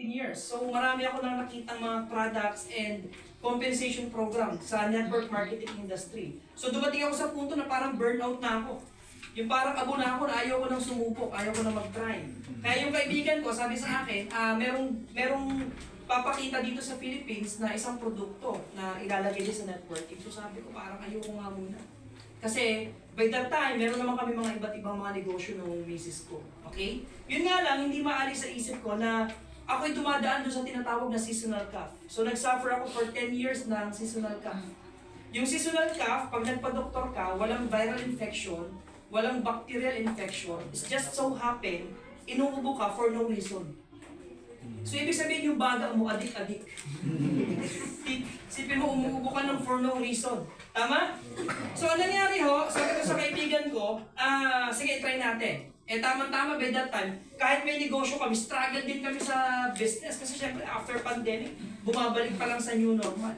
15 years. So marami ako nang nakitang mga products and compensation program sa network marketing industry. So dumating ako sa punto na parang burnout na ako. Yung parang abo na ako na ayaw ko nang sumubok, ayaw ko nang mag-try. Kaya yung kaibigan ko, sabi sa akin, merong papakita dito sa Philippines na isang produkto na ilalagay niya sa networking. So sabi ko, parang ayoko nga muna. Kasi by that time, meron naman kami mga iba't ibang mga negosyo ng misis ko. Okay? Yun nga lang, hindi maalis sa isip ko na ako'y dumadaan doon sa tinatawag na seasonal cough. So nag-suffer ako for 10 years ng seasonal cough. Yung seasonal cough, pag nagpa-doktor ka, walang viral infection, walang bacterial infection. It's just so happen, inuubo ka for no reason. So ibig sabihin yung baga mo, adik-adik. Sipin mo, umuubo ka ng for no reason. Tama? So ang nangyari ho, sabi ko sa kaibigan ko, sige, try natin. Eh tama-tama by that time, kahit may negosyo kami, struggle din kami sa business. Kasi syempre after pandemic, bumabalik pa lang sa new normal.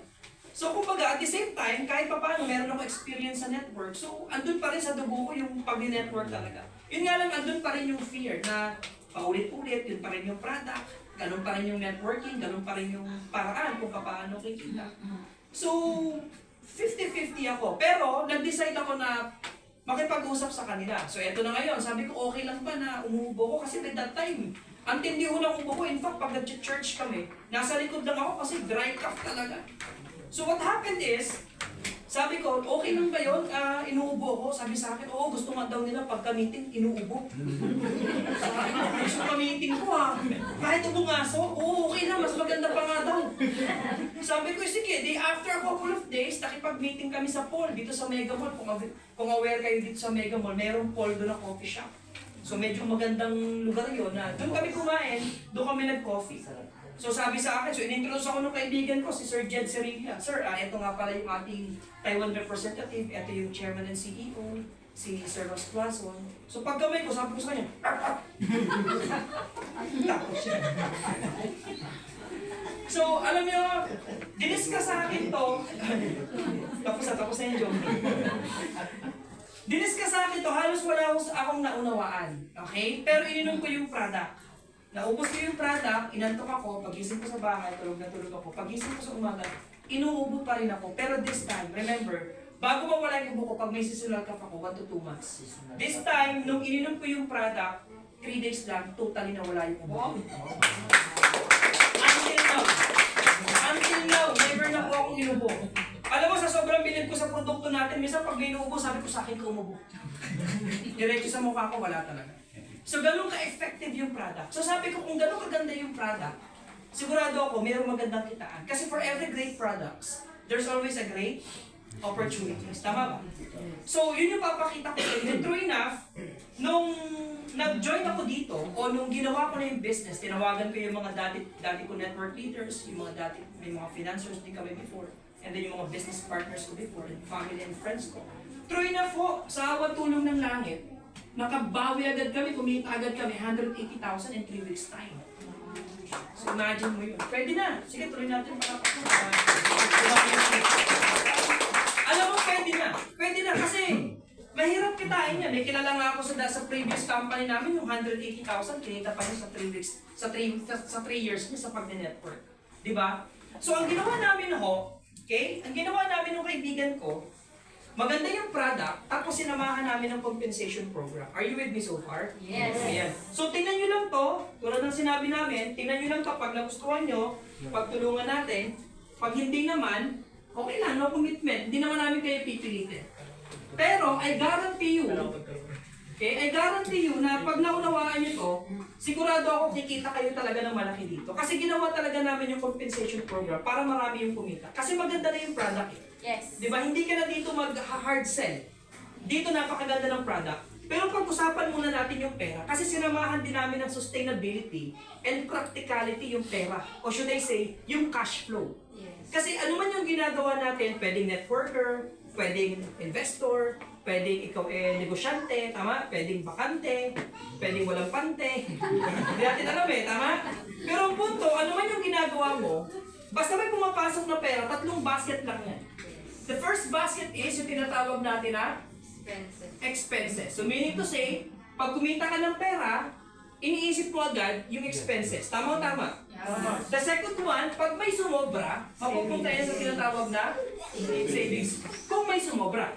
So kumbaga, at the same time, kahit pa paano, meron ako experience sa network. So andun pa rin sa dugo ko yung pag-network talaga. Yun nga lang, andun pa rin yung fear na paulit-ulit, yun pa rin yung product, ganun pa rin yung networking, ganun pa rin yung paraan kung paano kikita. So, 50-50 ako. Pero, nag-decide ako na makipag-usap sa kanila. So, eto na ngayon. Sabi ko, okay lang ba na umuubo ko? Kasi by that time, ang tindi ko ng ubo ko. In fact, pag nag-church kami, nasa likod lang ako kasi dry cough talaga. So, what happened is, sabi ko, okay lang ba yun? Inuubo ko. Sabi sa akin, oo, gusto nga daw nila pagka-meeting, inuubo. Sabi ko, gusto ka-meeting ko ha. Kahit ubungaso, oo, okay lang, mas maganda pa nga daw. Sabi ko, sige, after a couple of days, nakipag-meeting kami sa Paul, dito sa Mega Mall. Kung aware kayo dito sa Mega Mall, mayroong Paul doon na coffee shop. So medyo magandang lugar yun na doon kami kumain, doon kami nag-coffee. So sabi sa akin, so in-introduce ako ng kaibigan ko, si Sir Jed Serilla. Sir, ito nga pala yung ating Taiwan representative, ito yung chairman and CEO, si Sir Ross Plason. So pagkamay ko, sabi ko sa kanya, tapos siya. So, alam niyo, diniscuss sa akin to, tapos na yung joke. Diniscuss sa akin to, halos wala akong naunawaan. Okay? Pero ininom ko yung product. Naubos ko yung product, inantok ako, pagising ko sa bahay, tulog na tulog ako. Pagising ko sa umaga, inuubo pa rin ako. Pero this time, remember, bago mawala yung ubo ko, pag may seasonal cough ako, 1 to 2 months. This time, nung ininom ko yung product, 3 days lang, totally nawala yung ubo. Until now, never na po akong inubo. Alam mo, sa sobrang bilib ko sa produkto natin, minsan pag may inuubo, sabi ko sa akin ko umubo. Diretso sa mukha ko, wala talaga. So, ganun ka-effective yung product. So, sabi ko, kung ganun kaganda yung product, sigurado ako, mayroong magandang kitaan. Kasi for every great products, there's always a great opportunities. Tama ba? So, yun yung papakita ko sa inyo. True enough, nung nag-join ako dito, o nung ginawa ko na yung business, tinawagan ko yung mga dati ko network leaders, yung mga may mga financiers din kami before, and then yung mga business partners ko before, and family and friends ko. True enough po, sa awat tulong ng langit, nakabawi agad kami, kumita agad kami, 180,000 in 3 weeks time. So imagine mo yun. Pwede na. Sige, tuloy natin para alam mo, pwede na. Pwede na kasi mahirap kitain yan. May kilala nga ako sa previous company namin, yung 180,000, kinita pa yun sa 3 weeks, sa 3 years niya sa pag-network. Diba? So ang ginawa namin okay? Ang ginawa namin ng kaibigan ko, maganda yung product, tapos sinamahan namin ng compensation program. Are you with me so far? Yes. Ayan. So, tingnan nyo lang to, tulad ng sinabi namin, tingnan nyo lang to pag nagustuhan nyo, pagtulungan natin. Pag hindi naman, okay lang, no commitment. Hindi naman namin kayo pipilitin. Pero, I guarantee you, I guarantee you na pag naunawaan nyo to, sigurado ako kikita kayo talaga ng malaki dito. Kasi ginawa talaga namin yung compensation program para marami yung kumita. Kasi maganda na yung product. Yes. Diba? Hindi ka na dito mag-hard sell. Dito napakaganda ng product. Pero pag-usapan muna natin yung pera. Kasi sinamahan din namin ng sustainability and practicality yung pera. O should I say, yung cash flow. Yes. Kasi ano man yung ginagawa natin, pwedeng networker, pwedeng investor, pwedeng ikaw negosyante, tama? Pwedeng bakante, pwedeng walang pante. Hindi natin alam tama? Pero ang punto, ano man yung ginagawa mo, basta may pumapasok na pera, 3 basket lang yan. The first basket is yung tinatawag natin na expenses. So meaning to say, pag kumita ka ng pera, iniisip mo agad yung expenses. Tama o tama? The second one, pag may sumobra, mapupunta yan sa tinatawag na savings. Kung may sumobra.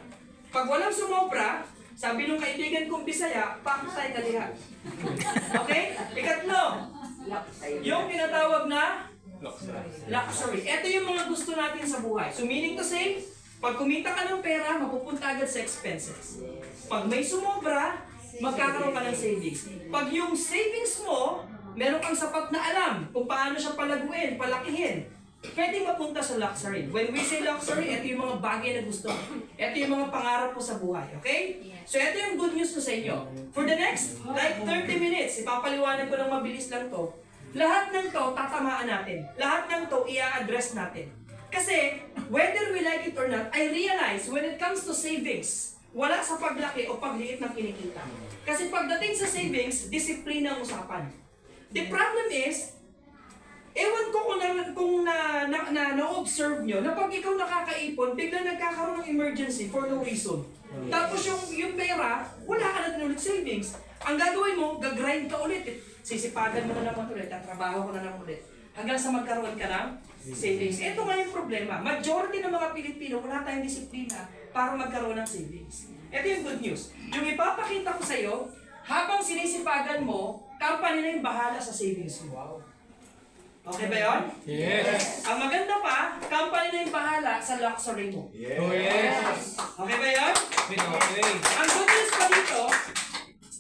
Pag walang sumobra, sabi nung kaibigan kong Bisaya, pakutay ka diha. Okay? Ikatlo, yung tinatawag na luxury. Ito yung mga gusto natin sa buhay. So meaning to say, pag kumita ka ng pera, mapupunta agad sa expenses. Pag may sumobra, magkakaroon ka ng savings. Pag yung savings mo, meron kang sapat na alam kung paano siya palaguin, palakihin, pwedeng mapunta sa luxury. When we say luxury, ito yung mga bagay na gusto. Ito yung mga pangarap po sa buhay. Okay? So ito yung good news ko sa inyo. For the next, like 30 minutes, ipapaliwanag ko lang mabilis lang to. Lahat ng to, tatamaan natin. Lahat ng to, i-address natin. Kasi, whether we like it or not, I realize when it comes to savings, wala sa paglaki o pagliit ng kinikita. Kasi pagdating sa savings, disiplina ang usapan. The problem is, ewan ko kung na-observe nyo, na pag ikaw nakakaipon, bigla nagkakaroon ng emergency for no reason. Tapos yung pera, wala ka na din ulit savings. Ang gagawin mo, gagrind ka ulit. Sisipagan mo na naman ulit, tatrabaho ko na naman ulit. Hanggang sa magkaroon ka ng savings. Ito nga yung problema. Majority ng mga Pilipino, wala tayong disiplina para magkaroon ng savings. Ito yung good news. Yung ipapakita ko sa iyo, habang sinisipagan mo, company na yung bahala sa savings mo. Wow. Okay ba yun? Yes. Ang maganda pa, company na yung bahala sa luxury mo. Yes. Oh, yes. Okay ba yun? Okay.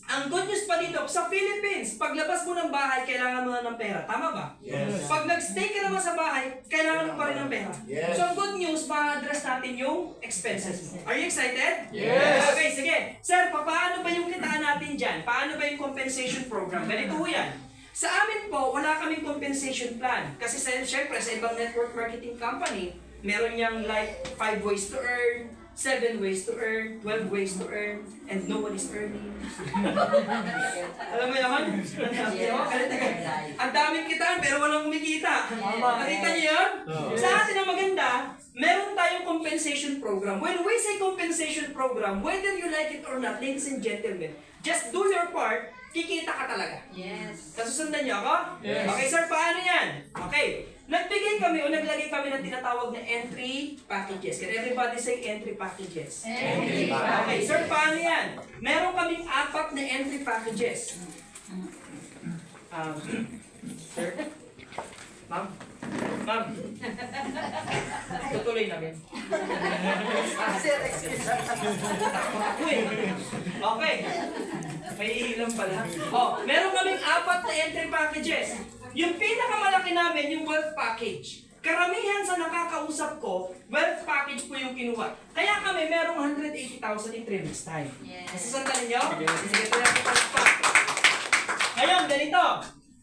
Ang good news pa dito, sa Philippines, paglabas mo ng bahay, kailangan mo na ng pera. Tama ba? Yes. Pag nag-stay ka naman sa bahay, kailangan mo pa rin ng pera. Yes. So ang good news, ma-address natin yung expenses mo. Are you excited? Yes. Okay, sige. Sir, paano ba yung kitaan natin dyan? Paano ba yung compensation program? Ganito ho yan. Sa amin po, wala kaming compensation plan. Kasi syempre, sa ibang network marketing company, meron niyang like 5 ways to earn, 7 ways to earn, 12 ways to earn, and no one is earning. Alam mo yun? Ang daming kitaan pero walang kumikita. Nakita niyo yun? Sa atin ang maganda, meron tayong compensation program. When we say compensation program, whether you like it or not, ladies and gentlemen, just do your part, kikita ka talaga. Yes. Kasusundan niyo ako? Yes. Okay sir, paano yan? Okay. Nagbigay kami o naglagay kami ng tinatawag na entry packages. Can everybody say entry packages? Entry Okay, sir, paano yan? Meron kaming 4 na entry packages. Sir? Ma'am? Ma'am? Tutuloy namin. Uy! Okay. May ilang pala. Oh, meron kaming 4 na entry packages. Yung pinakamalaki namin, yung wealth package. Karamihan sa nakakausap ko, wealth package po yung kinuha. Kaya kami merong 180,000 in 3 weeks time. Yes. Nasasandali nyo? Sige, ito lang ito pa. Ngayon, ganito.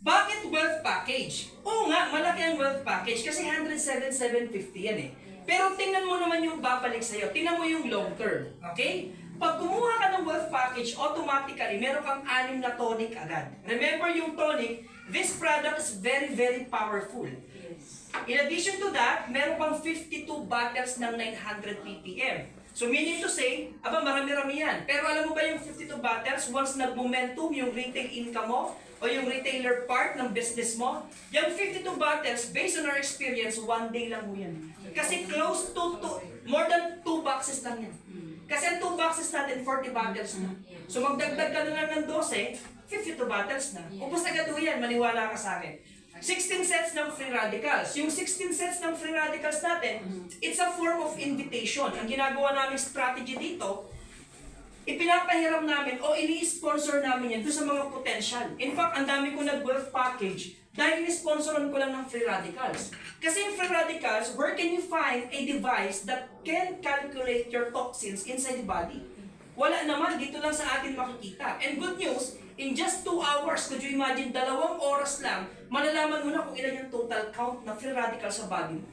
Bakit wealth package? Oo nga, malaki ang wealth package kasi 107,750 yan eh. Pero tingnan mo naman yung babalik sa'yo. Tingnan mo yung long term. Okay? Pag kumuha ka ng wealth package, automatically, meron kang 6 na tonic agad. Remember yung tonic, this product is very, very powerful. Yes. In addition to that, meron kang 52 bottles ng 900 ppm. So meaning to say, marami-rami yan. Pero alam mo ba yung 52 bottles, once nag-momentum yung retail income mo, o yung retailer part ng business mo, yung 52 bottles, based on our experience, 1 day lang mo yan. Kasi close to more than 2 boxes lang yan. Kasi ang 2 boxes natin, 40 bottles na. So magdagdag ka na lang ng 12, 52 bottles na. Upos agad ho yan, maniwala ka sa akin. 16 sets ng free radicals. Yung 16 sets ng free radicals natin, it's a form of invitation. Ang ginagawa namin strategy dito, ipinapahiram namin o ini-sponsor namin yan doon sa mga potential. In fact, ang dami ko nag-wealth package dahil ini-sponsoran ko lang ng free radicals. Kasi yung free radicals, where can you find a device that can calculate your toxins inside the body? Wala naman, dito lang sa atin makikita. And good news, in just 2 hours, could you imagine, 2 oras lang, malalaman mo na kung ilan yung total count na free radicals sa body mo.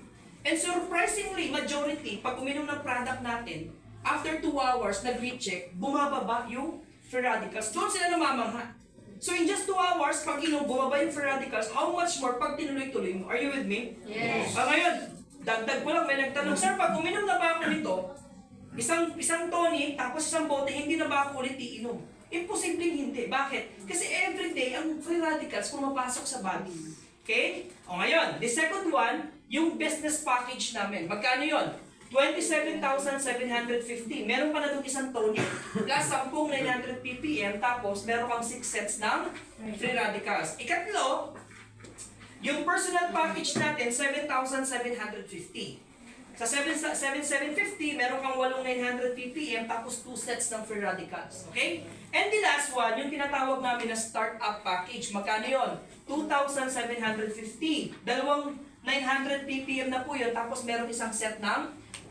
And surprisingly, majority, pag uminom ng product natin, after 2 hours, nag-recheck, bumababa yung free radicals. Doon sila namamangha. So in just 2 hours, pag inom, bumaba yung free radicals, how much more pag tinuloy-tuloy mo? Are you with me? Yes. Ngayon, dagdag ko lang, may nagtanong, sir, pag uminom na ba ako nito, isang tonic, tapos isang bote, hindi na ba ako ulit iinom? Imposibleng hindi. Bakit? Kasi everyday, ang free radicals pumapasok sa body. Okay? O ngayon, the second one, yung business package namin. Magkano yun? 27,750. Meron pa na doon isang tonic. Plus 10 900 ppm. Tapos, meron kang 6 sets ng free radicals. Ikatlo, yung personal package natin, 7,750. Sa 7,750, meron kang 8,900 ppm tapos 2 sets ng free radicals. Okay? And the last one, yung tinatawag namin na startup package. Magkano yun? 2,750. Dalawang 900 ppm na po yun tapos meron isang set ng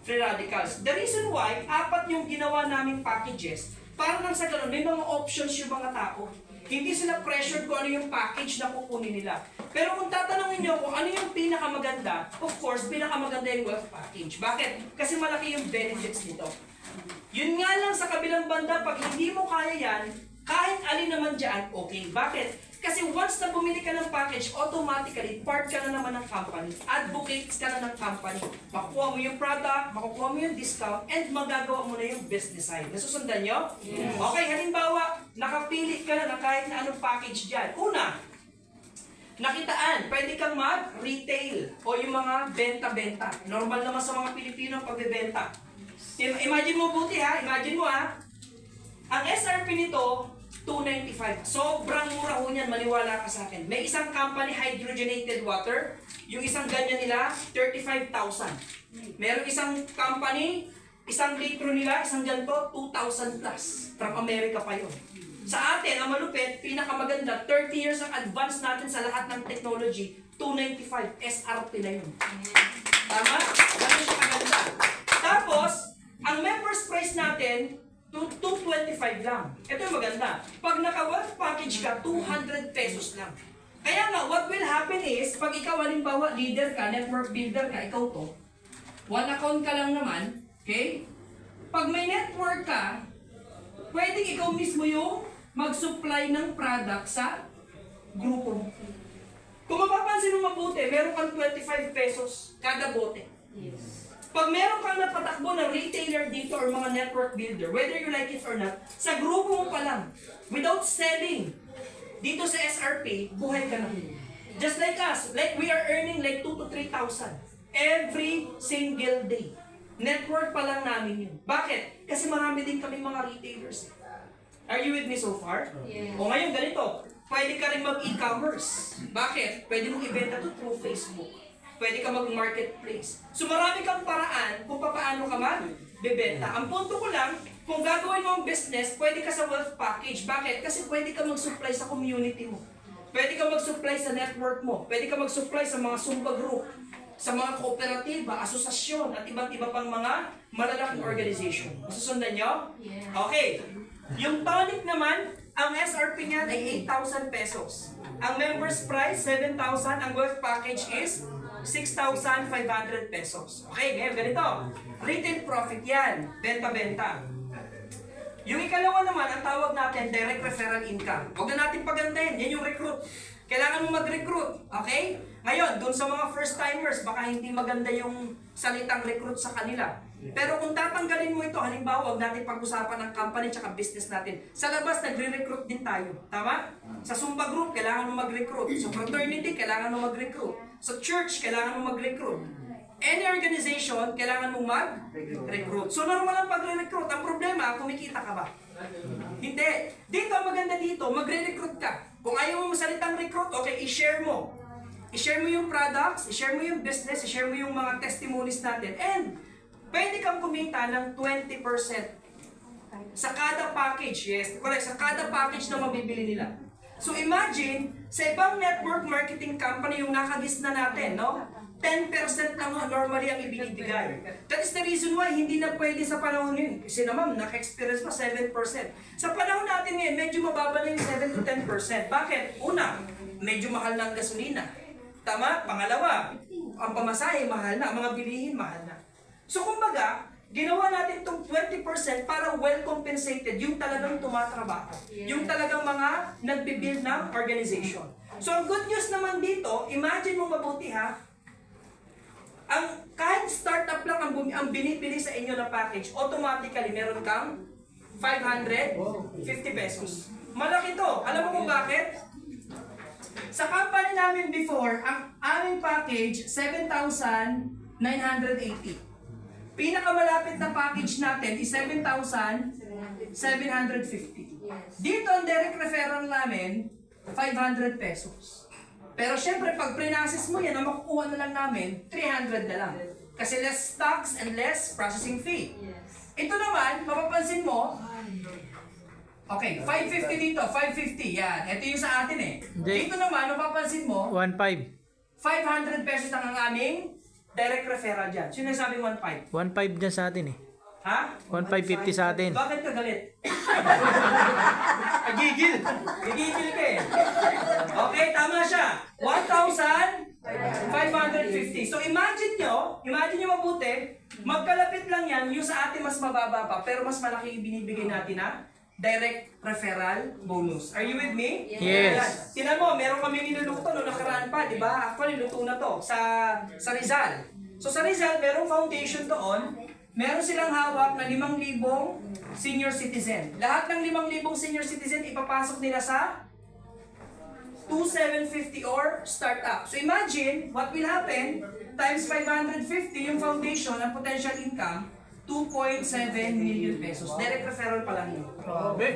free radicals. The reason why, 4 yung ginawa naming packages, para nang sa ganun, may mga options yung mga tao. Hindi sila pressured kung ano yung package na kukunin nila. Pero kung tatanungin nyo kung ano yung pinakamaganda, of course, pinakamaganda yung wealth package. Bakit? Kasi malaki yung benefits nito. Yun nga lang sa kabilang banda, pag hindi mo kaya yan, kahit alin naman dyan, okay. Bakit? Kasi once na bumili ka ng package, automatically, part ka na naman ng company. Advocates ka na ng company. Makukuha mo yung product, makukuha mo yung discount, and magagawa mo na yung business side. Nasusundan nyo? Yes. Okay, halimbawa, nakapili ka na ng kahit na anong package dyan. Una, nakitaan, pwede kang mag-retail o yung mga benta-benta. Normal naman sa mga Pilipino ang pagbebenta. Imagine mo buti ha, imagine mo ha. Ang SRP nito, 295. Sobrang mura ho niyan, maniwala ka sa akin. May isang company, hydrogenated water. Yung isang ganyan nila, 35,000. Meron isang company, isang litro nila, isang ganito, 2,000 plus. From America pa yun. Sa atin, ang malupit, pinakamaganda, 30 years ang advance natin sa lahat ng technology, 295, SRP na yun. Tama? Ganun siya kaganda. Tapos, ang members price natin, 225 lang. Ito yung maganda. Pag naka-wealth package ka, 200 pesos lang. Kaya nga, what will happen is, pag ikaw halimbawa, leader ka, network builder ka, ikaw to, one account ka lang naman, okay? Pag may network ka, pwedeng ikaw mismo yung mag-supply ng product sa grupo mo. Kung mapapansin mo mabuti, meron kang 25 pesos kada bote. Yes. Pag meron kang napatakbo ng retailer dito or mga network builder, whether you like it or not, sa grupo mo pa lang, without selling, dito sa SRP, buhay ka na. Just like us, like we are earning like 2,000 to 3,000 every single day. Network pa lang namin yun. Bakit? Kasi marami din kami mga retailers. Are you with me so far? Yeah. O ngayon, ganito, pwede ka rin mag-e-commerce. Bakit? Pwede mong ibenta to through Facebook. Pwede ka mag-marketplace. So marami kang paraan kung paano ka mag-bebenta. Ang punto ko lang, kung gagawin mo ang business, pwede ka sa wealth package. Bakit? Kasi pwede ka mag-supply sa community mo. Pwede ka mag-supply sa network mo. Pwede ka mag-supply sa mga Zumba group, sa mga kooperatiba, asosasyon, at iba't iba pang mga malalaking organization. Masusundan nyo? Yeah. Okay. Yung tonic naman, ang SRP niya ay 8,000 pesos. Ang members price, 7,000. Ang wealth package is 6,500 pesos. Okay, ngayon ganito. Retail profit yan. Benta-benta. Yung ikalawa naman, ang tawag natin, direct referral income. Huwag na natin pagandahin. Yan yung recruit. Kailangan mo mag-recruit. Okay? Ngayon, dun sa mga first-timers, baka hindi maganda yung salitang recruit sa kanila. Pero kung tatanggalin mo ito, halimbawa, huwag natin pag-usapan ng company at business natin. Sa labas, nagre-recruit din tayo. Tama? Sa Zumba group, kailangan mo mag-recruit. Sa fraternity, kailangan mo mag-recruit. Sa church, kailangan mo mag-recruit. Any organization, kailangan mo mag-recruit. So, normal ang pag-recruit. Ang problema, kumikita ka ba? Hindi. Dito, maganda dito, magre-recruit ka. Kung ayaw mo salitang recruit, okay, i-share mo. I-share mo yung products, i-share mo yung business, i-share mo yung mga testimonies natin. And, pwede kang kumita ng 20% sa kada package. Yes, correct. Sa kada package na mabibili nila. So imagine, sa ibang network marketing company yung nakagis na natin, no? 10% lang normally ang ibinibigay. That is the reason why hindi na pwede sa panahon yun. Kasi naman, naka-experience pa 7%. Sa panahon natin ngayon, medyo mababa na yung 7 to 10%. Bakit? Una, medyo mahal na ang gasolina. Tama? Pangalawa, ang pamasahe mahal na, ang mga bilihin mahal na. So kumbaga, ginawa natin itong 20% para well-compensated yung talagang tumatrabaho. Yung talagang mga nagbibuild ng organization. So ang good news naman dito, imagine mo mabuti ha, kahit startup lang ang binibili sa inyo na package, automatically meron kang 550 pesos. Malaki to. Alam mo kung bakit? Sa company namin before, ang aming package, 7,980. Pinakamalapit na package natin is 7,750. Dito ang direct referral namin, 500 pesos. Pero syempre, pag pre-process mo yan, ang makukuha na lang namin, 300 na lang. Kasi less stocks and less processing fee. Ito naman, mapapansin mo, okay, 550 dito, 550, yan. Ito yung sa atin eh. Dito naman, mapapansin mo, 1.5. 500 pesos lang ang aming direct referral dyan. Sino nagsabing 1.5? 1.5 dyan sa atin eh. Ha? 1.550 sa atin. Bakit ka galit? Gigil. Gigil ka eh. Okay, tama siya. 1,550. So imagine nyo mabuti, magkalapit lang yan, yung sa atin mas mababa pa, pero mas malaki yung binibigay natin na direct referral bonus. Are you with me? Yes. Ayan. Tinan mo, meron kami niluluto no nakaraan pa, di ba? Actually, luto na to sa Rizal. So sa Rizal, merong foundation doon. Meron silang hawak na 5,000 senior citizen. Lahat ng 5,000 senior citizen ipapasok nila sa 2,750 or startup. So imagine what will happen times 550 yung foundation ang potential income 2.7 million pesos. Direct referral pa lang yun. Diba?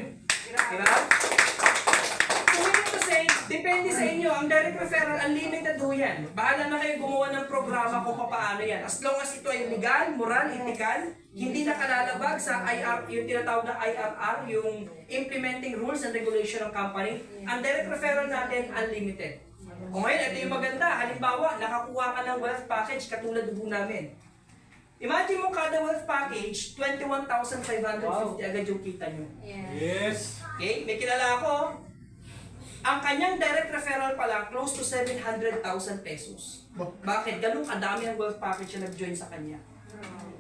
So meaning to say, depende sa inyo. Ang direct referral, unlimited ho yan. Bahala na kayo gumawa ng programa kung paano yan. As long as ito ay legal, moral, ethical, hindi nakalalabag sa IR, yung tinatawag na IRR, yung Implementing Rules and Regulation ng company, ang direct referral natin, unlimited. O ngayon, ito yung maganda. Halimbawa, nakakuha ka ng wealth package katulad po namin. Imagine mo kada wealth package, 21,550 agad yung kita nyo. Yes. Okay? May kilala ako, ang kanyang direct referral pa lang, close to 700,000 pesos. Bakit? Ganun kadami ang wealth package na nag-join sa kanya.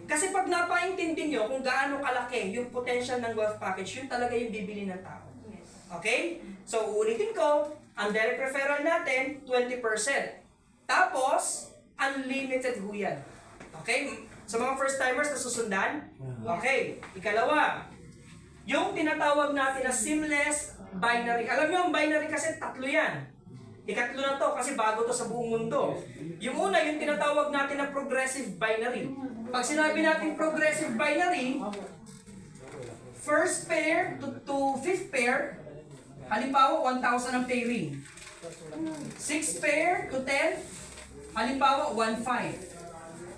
Kasi pag napaintindi nyo kung gaano kalaki yung potential ng wealth package, yun talaga yung bibili ng tao. Okay? So, uulitin ko, ang direct referral natin, 20%. Tapos, unlimited ho yan. Okay? Sa mga first-timers na susundan, okay. Ikalawa, yung tinatawag natin na seamless binary. Alam nyo, ang binary kasi tatlo yan. Ikatlo na to kasi bago to sa buong mundo. Yung una, yung tinatawag natin na progressive binary. Pag sinabi natin progressive binary, first pair to fifth pair, halimbawa 1,000 ang pairing. 6 pair to 10, halimbawa 1,500.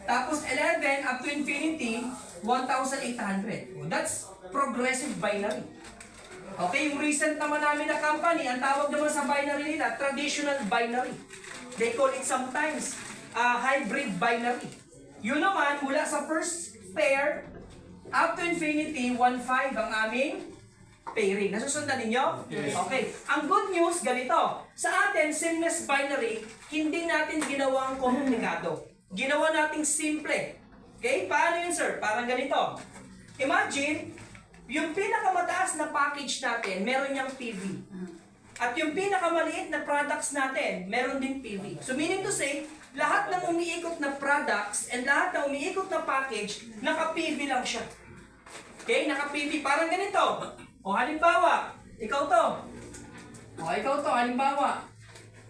Tapos 11 up to infinity, 1,800. That's progressive binary. Okay, yung recent naman namin na company, ang tawag naman sa binary nila, traditional binary. They call it sometimes hybrid binary. Yun naman, mula sa first pair, up to infinity, 1,500 ang aming pairing. Nasusundan ninyo? Yes. Okay. Ang good news, ganito. Sa atin, seamless binary, hindi natin ginawang komplikado. Ginawa nating simple. Okay? Paano yun, sir? Parang ganito. Imagine, yung pinakamataas na package natin, meron niyang PV. At yung pinakamaliit na products natin, meron din PV. So meaning to say, lahat ng umiikot na products and lahat ng umiikot na package, naka-PV lang siya. Okay? Naka-PV. Parang ganito. O halimbawa, ikaw to. Halimbawa,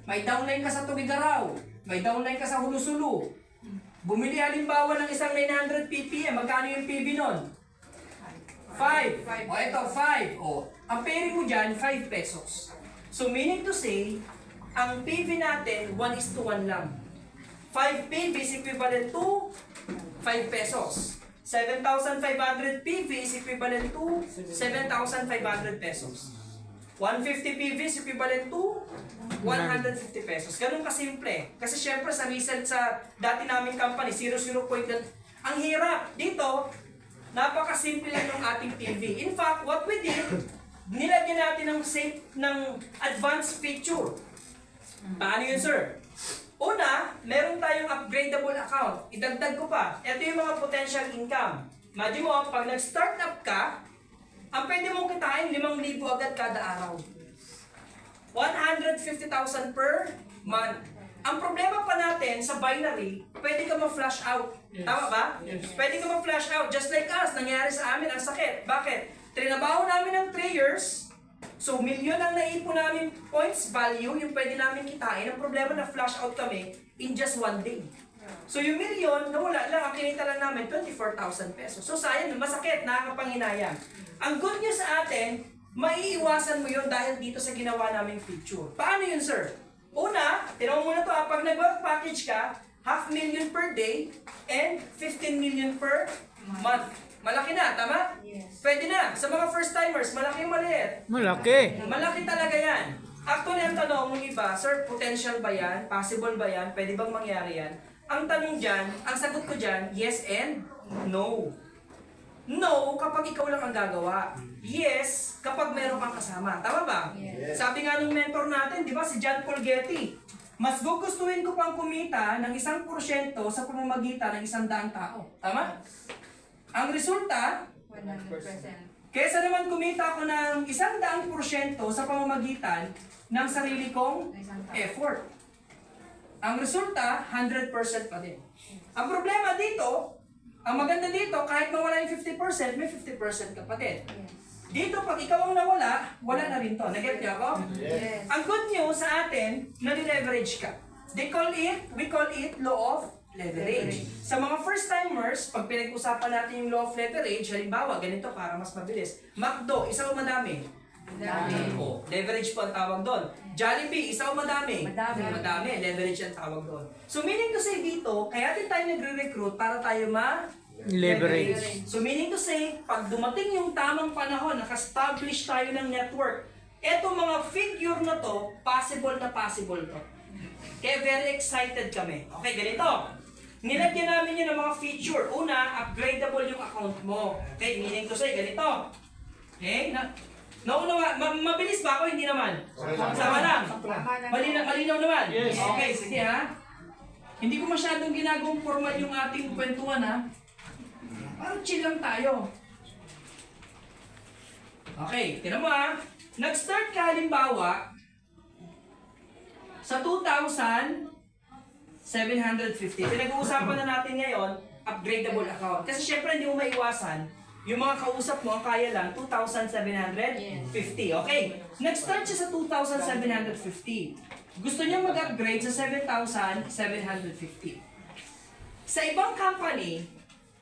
may downline ka sa Tugigaraw. May downline ka sa Hulusulu. Bumili halimbawa ng isang 900 ppm. Magkano yung PV nun? 5. O ito, 5. O, ang pairing mo dyan, 5 pesos. So meaning to say, ang PV natin, 1:1 lang. 5 PV is equivalent to 5 pesos. 7,500 PV is equivalent to 7,500 pesos. 150 PV is equivalent to 150 pesos. Ganun kasimple. Kasi syempre sa recent sa dati naming company, 00 point, ang hirap. Dito, napakasimple lang yung ating PV. In fact, what we did, nilagyan natin ng advanced feature. Paano yun, sir? Una, meron tayong upgradable account. Idagdag ko pa. Ito yung mga potential income. Imagine mo, pag nag-start up ka, ang pwede mong kitain, 5,000 agad kada araw. 150,000 per month. Ang problema pa natin sa binary, pwede ka ma-flash out. Tama ba? Pwede ka ma-flash out. Just like us, nangyari sa amin ang sakit. Bakit? Trinabaho namin ng 3 years. So, milyon ang naipon namin points value, yung pwede namin kitain. Ang problema na flash out kami in just 1 day. So, yung milyon, nawala lang, ang kinita lang namin, 24,000 pesos. So, sayang, masakit, nakakapanghinayang. Ang good news sa atin, maiiwasan mo yun dahil dito sa ginawa naming feature. Paano yun, sir? Una, tinaw mo muna to, pag nag-work package ka, 500,000 per day and 15 million per month. Malaki na, tama? Yes. Pwede na. Sa mga first-timers, malaki yung maliit. Malaki. Malaki talaga yan. Actually, ang tanong ng iba, sir, potential ba yan? Possible ba yan? Pwede bang mangyari yan? Ang tanong dyan, ang sagot ko dyan, yes and no. No, kapag ikaw lang ang gagawa. Yes, kapag meron kang kasama. Tama ba? Yes. Sabi nga ng mentor natin, di ba, si John Paul Getty, mas gugustuhin ko pang kumita ng 1% sa pamamagitan ng 100 tao. Tama? Ang resulta, 100%. kesa naman kumita ako ng 100% sa pamamagitan ng sarili kong effort. Ang resulta, 100% pa din. Ang problema dito, ang maganda dito, kahit mawala yung 50%, may 50% ka pa din. Yes. Dito, pag ikaw ang nawala, wala na rin to. Nag-get niyo ako? Yes. Ang good news sa atin, nare-leverage ka. We call it law of leverage. Sa mga first-timers, pag pinag-usapan natin yung law of leverage, halimbawa, ganito para mas mabilis. McDo, isa o madami? Madami. O, leverage po ang tawag doon. Jollibee, isa o madami? Madami. Madami, leverage ang tawag doon. So meaning to say dito, kaya din tayo nagre-recruit para tayo Leverage. So meaning to say, pag dumating yung tamang panahon, naka-establish tayo ng network, eto mga figure na to, possible na possible to. Kaya very excited kami. Okay, ganito. Nilagyan namin yun ng mga feature. Una, upgradable yung account mo. Okay, meaning to say, ganito. Okay, naunawa, mabilis ba ako? Hindi naman. Sama lang. Malinaw naman. Yes. Okay, sige ha. Hindi ko masyadong ginagawang formal yung ating kwentuhan ha. Parang chill lang tayo. Okay, tinan mo ha. Nag-start ka halimbawa sa 2,750. Pinag-uusapan na natin ngayon, upgradable account. Kasi syempre hindi mo maiwasan, yung mga kausap mo, ang kaya lang, 2,750. Okay, nag-start siya sa 2,750. Gusto niya mag-upgrade sa 7,750. Sa ibang company,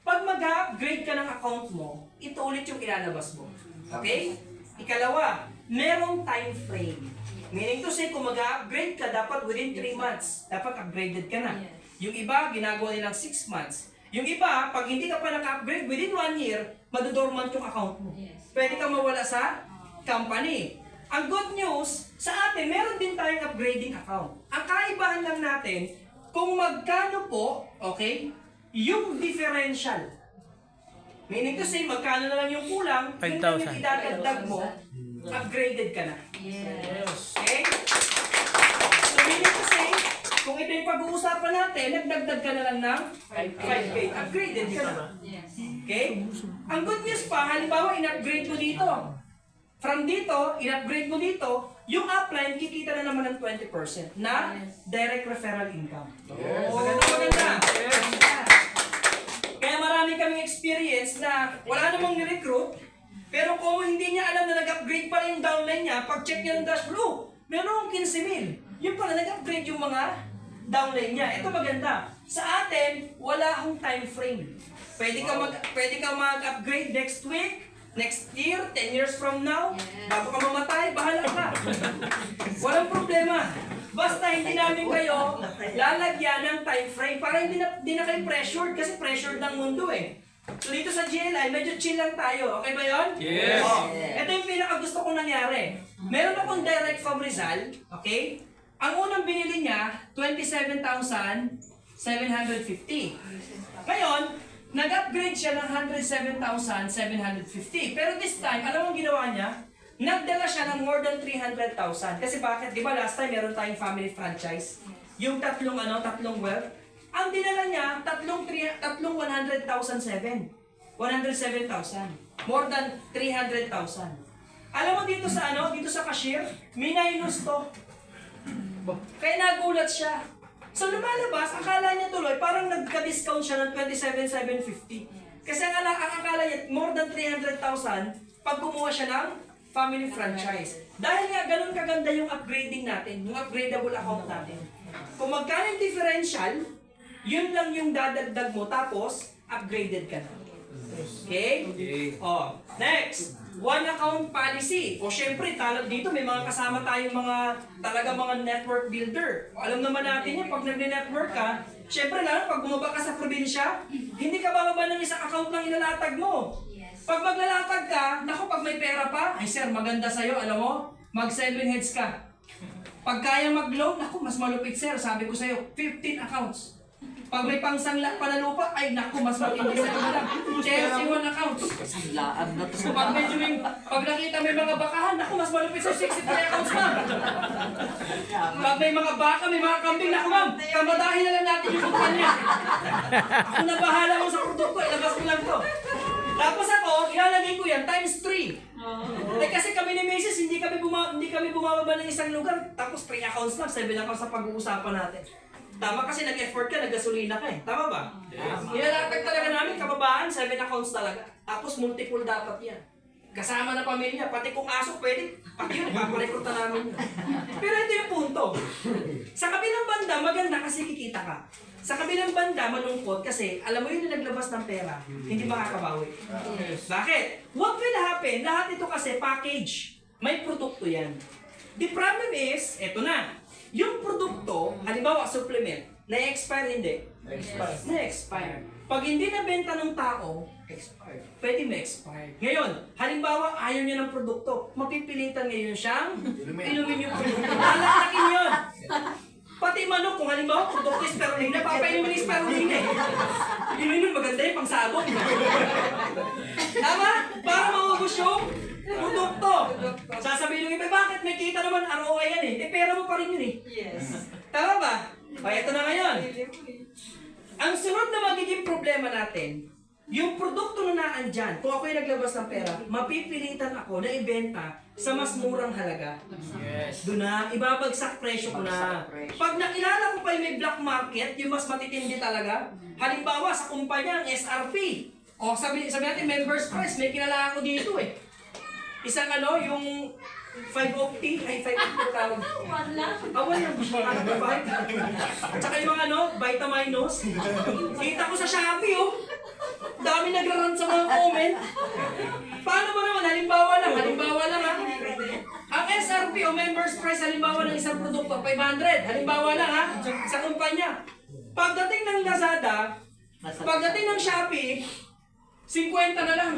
pag mag-upgrade ka ng account mo, ito ulit yung ilalabas mo. Okay? Ikalawa, merong time frame. Meaning to say, kung mag-upgrade ka, dapat within 3 months, dapat upgraded ka na. Yung iba, ginagawa nilang 6 months. Yung iba, pag hindi ka pa naka-upgrade, within 1 year, madodormant yung account mo. Pwede ka mawala sa company. Ang good news, sa atin, meron din tayong upgrading account. Ang kaibahan lang natin, kung magkano po, okay, yung differential. Meaning to say, magkano na lang yung kulang, yun lang yung 5,000. idadagdag mo, upgraded ka na. Yes. Okay? So meaning to say, kung ito yung pag-uusapan natin, nagdagdag ka na lang ng 5K. Upgraded ka na. Yes. Okay? Ang good news pa, halimbawa, in-upgrade mo dito. From dito, in-upgrade mo dito, yung upline, kikita na naman ng 20% na direct referral income. Maganda. Kaya marami kaming experience na wala namang ni-recruit, pero kung hindi niya alam na nag-upgrade pala yung downline niya, pag-check niya ng dashboard, oh, meron akong 15,000. Yung pala, nag-upgrade yung mga downline niya. Ito maganda. Sa atin, wala akong time frame. Pwede ka mag-upgrade next week, next year, 10 years from now, bago ka mamatay, bahala ka. Walang problema. Basta hindi namin kayo lalagyan ng time frame para hindi na kayo pressured kasi pressured ng mundo eh. So dito sa GLI, medyo chill lang tayo. Okay ba yun? Yes. Oh, ito yung pinaka-gusto kong nangyari. Meron akong direct from Rizal, okay? Ang unang binili niya, 27,750. Ngayon, nag-upgrade siya ng 107,750. Pero this time, alam mo ang ginawa niya? Nagdala siya ng more than 300,000. Kasi bakit? Di ba last time meron tayong family franchise? Yung tatlong wealth. Ang dinala niya, tatlong 107,000. More than 300,000. Alam mo dito sa dito sa cashier, minus to. Kaya nagulat siya. So lumalabas, akala niya tuloy, parang nagka-discount siya ng 27,750. Kasi ang akala niya, more than 300,000, pag kumuha siya ng family franchise. Dahil nga ganun kaganda yung upgrading natin, yung upgradable account natin. Kung magkano yung differential, yun lang yung dadagdag mo, tapos upgraded ka na. Okay? Oh, next, one account policy. O syempre, talab dito, may mga kasama tayong mga network builder. Alam naman natin yan, pag nagne-network ka, syempre lalo, pag bumaba ka sa probinsya, hindi ka bababa ng isang account lang ilalatag mo. Pag maglalatag ka, naku, pag may pera pa, ay sir, maganda sa'yo, alam mo, mag 7 heads ka. Pag kaya mag-loan, naku, mas malupit sir, sabi ko sa'yo, 15 accounts. Pag may pangsangla pa na lupa, ay naku, mas matindi sa'yo na lang, 31 accounts. Sanglaan na to. Pag medyo pag nakita may mga bakahan, naku, mas malupit sa'yo, 63 accounts ma'am. Pag may mga baka, may mga kambing, naku ma'am, kamadahin na lang natin yung kumpanya. Ako na bahala mo sa produkto, ilabas ko lang to. Tapos ako, ilalagay ko yan times 3. Eh kasi kami ni Macy's, hindi kami bumababa ng isang lugar. Tapos 3 accounts lang, 7 accounts sa pag-uusapan natin. Tama kasi nag-effort ka, nag-gasolina ka eh. Tama ba? Nilalatag talaga namin, kababaan, 7 accounts talaga. Tapos multiple dapat yan. Kasama na pamilya, pati kung aso pwede, pati yun, paparekruta namin yun. Pero ito yung punto. Sa kabilang banda, maganda kasi kikita ka. Sa kabilang banda, malungkot kasi alam mo yun na naglabas ng pera, hindi makakabawi. Bakit? What will happen? Lahat ito kasi package. May produkto yan. The problem is, eto na, yung produkto, halimbawa supplement, na-expire hindi? Na-expire. Pag hindi nabenta ng tao, expired. Pwede ma-expire. Ngayon, halimbawa, ayaw niya ng produkto, mapipilitan ngayon siyang inumin yung produkto. Lalakakin yun. Pati manok, kung halimbawa, produkto is spirulina, papainumin yung spirulina eh. Inumin maganda yung pangsabog. Tama? Para maubos yung produkto. Sasabihin ng iba, bakit may kita naman ROI yan eh? Eh, pera mo pa rin yun eh. Yes. Tama ba? O, ito na ngayon. Ang sunod na magiging problema natin, yung produkto na naandyan, kung ako yung naglabas ng pera, mapipilitan ako na ibenta sa mas murang halaga. Doon na, ibabagsak presyo ko na. Pag nakilala ko pa yung may black market, yung mas matitindi talaga, halimbawa sa kumpanya, ang SRP, o sabi natin, members price, may kilala ako dito eh. Isang yung 550, ay 550 tawag. Awan yung ano ba? Tsaka yung Vitaminos. Kita ko sa Shopee dami nagra-run sa mga comment. Paano ba naman? Halimbawa lang ha. Ang SRP o members price halimbawa ng isang produkto, 500. Halimbawa lang ha, sa kumpanya. Pagdating ng Lazada, pagdating ng Shopee, 50 na lang.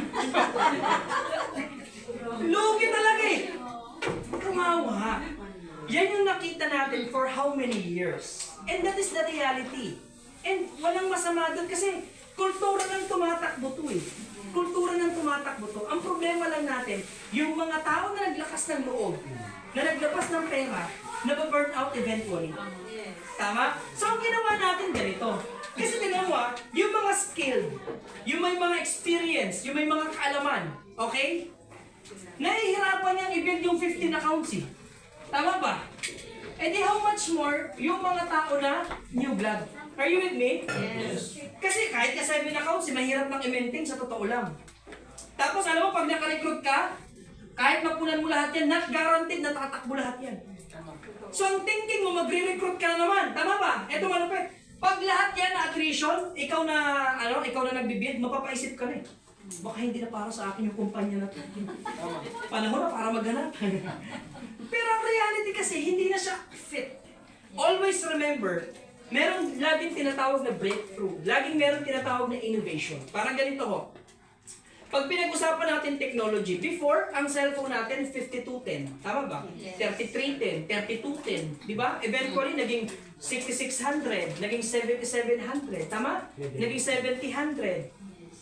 Lugi talaga eh. Kawawa. Yan yung nakita natin for how many years. And that is the reality. And walang masama doon kasi kultura ng tumatakbo to eh. Kultura ng tumatakbo to. Ang problema lang natin, yung mga tao na naglakas ng loob, na naglabas ng pera, na-burn out eventually. Tama? So ang ginawa natin ganito. Kasi tingnan yung mga skilled, yung may mga experience, yung may mga kaalaman, okay? Nahihirapan niyang i-build yung 15 accounts eh. Tama ba? And then how much more yung mga tao na new blood? Are you with me? Yes. Kasi kahit ka 7 accounts, mahirap nang i-maintain sa totoo lang. Tapos alam mo, pag naka-recruit ka, kahit mapunan mo lahat yan, not guaranteed na tatakbo lahat yan. So ang thinking mo, magre-recruit ka na naman. Tama ba? Eto malupit. Pag lahat yan na attrition, ikaw na nagbibid, mapapaisip ka na eh. Baka hindi na para sa akin yung kumpanya na to. Panahon na para maghanap. Pero ang reality kasi, hindi na siya fit. Always remember, merong laging tinatawag na breakthrough. Laging merong tinatawag na innovation. Parang ganito ho. Pag pinag-usapan natin technology, before, ang cellphone natin 5210. Tama ba? Yes. 3310, 3210. Di ba? Eventually, naging 6600, naging 7700. Tama? Naging 7000.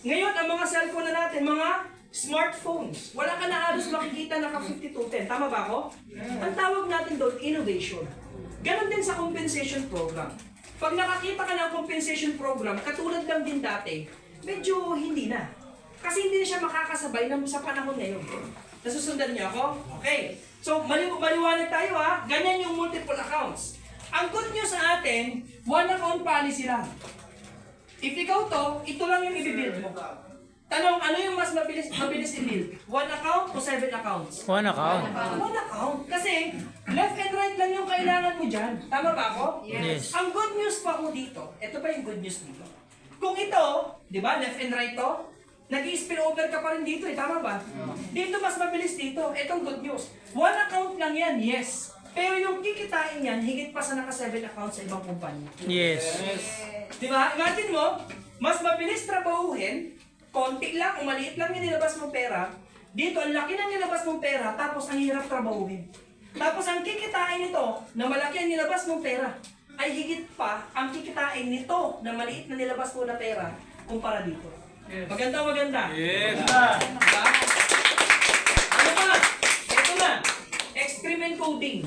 Ngayon, ang mga cellphone na natin, mga smartphones. Wala ka na halos makikita naka 5210. Tama ba ako? Ang tawag natin doon, innovation. Ganon din sa compensation program. Pag nakakita ka ng compensation program, katulad lang din dati, medyo hindi na. Kasi hindi na siya makakasabay sa panahon na yun. Nasusundan niyo ako? Okay. So, maliwanag tayo ha. Ganyan yung multiple accounts. Ang good news sa atin, one account policy lang. If ikaw to, ito lang yung i-build mo. Tanong, ano yung mas mabilis i-build? 1 account o 7 accounts? One account. 1 account. Kasi left and right lang yung kailangan mo dyan. Tama ba ako? Yes. Ang good news pa ko dito, ito pa yung good news dito. Kung ito, di ba, left and right to, nag-i-spill over ka pa rin dito eh, tama ba? Dito mas mabilis dito, itong good news. 1 account lang yan, yes. Pero yung kikitain yan, higit pa sa naka-7 account sa ibang kumpanya. Yes. Di ba? Imagine mo, mas mabilis trabahuhin, konti lang, o maliit lang yung nilabas mong pera, dito, ang laki ng nilabas mong pera, tapos ang hirap trabahuhin. Tapos ang kikitain nito, na malaki ang nilabas mong pera, ay higit pa ang kikitain nito, na maliit na nilabas mo na pera, kumpara dito. Maganda. Yes. Diba? Ano pa? Ito na. Experiment coding.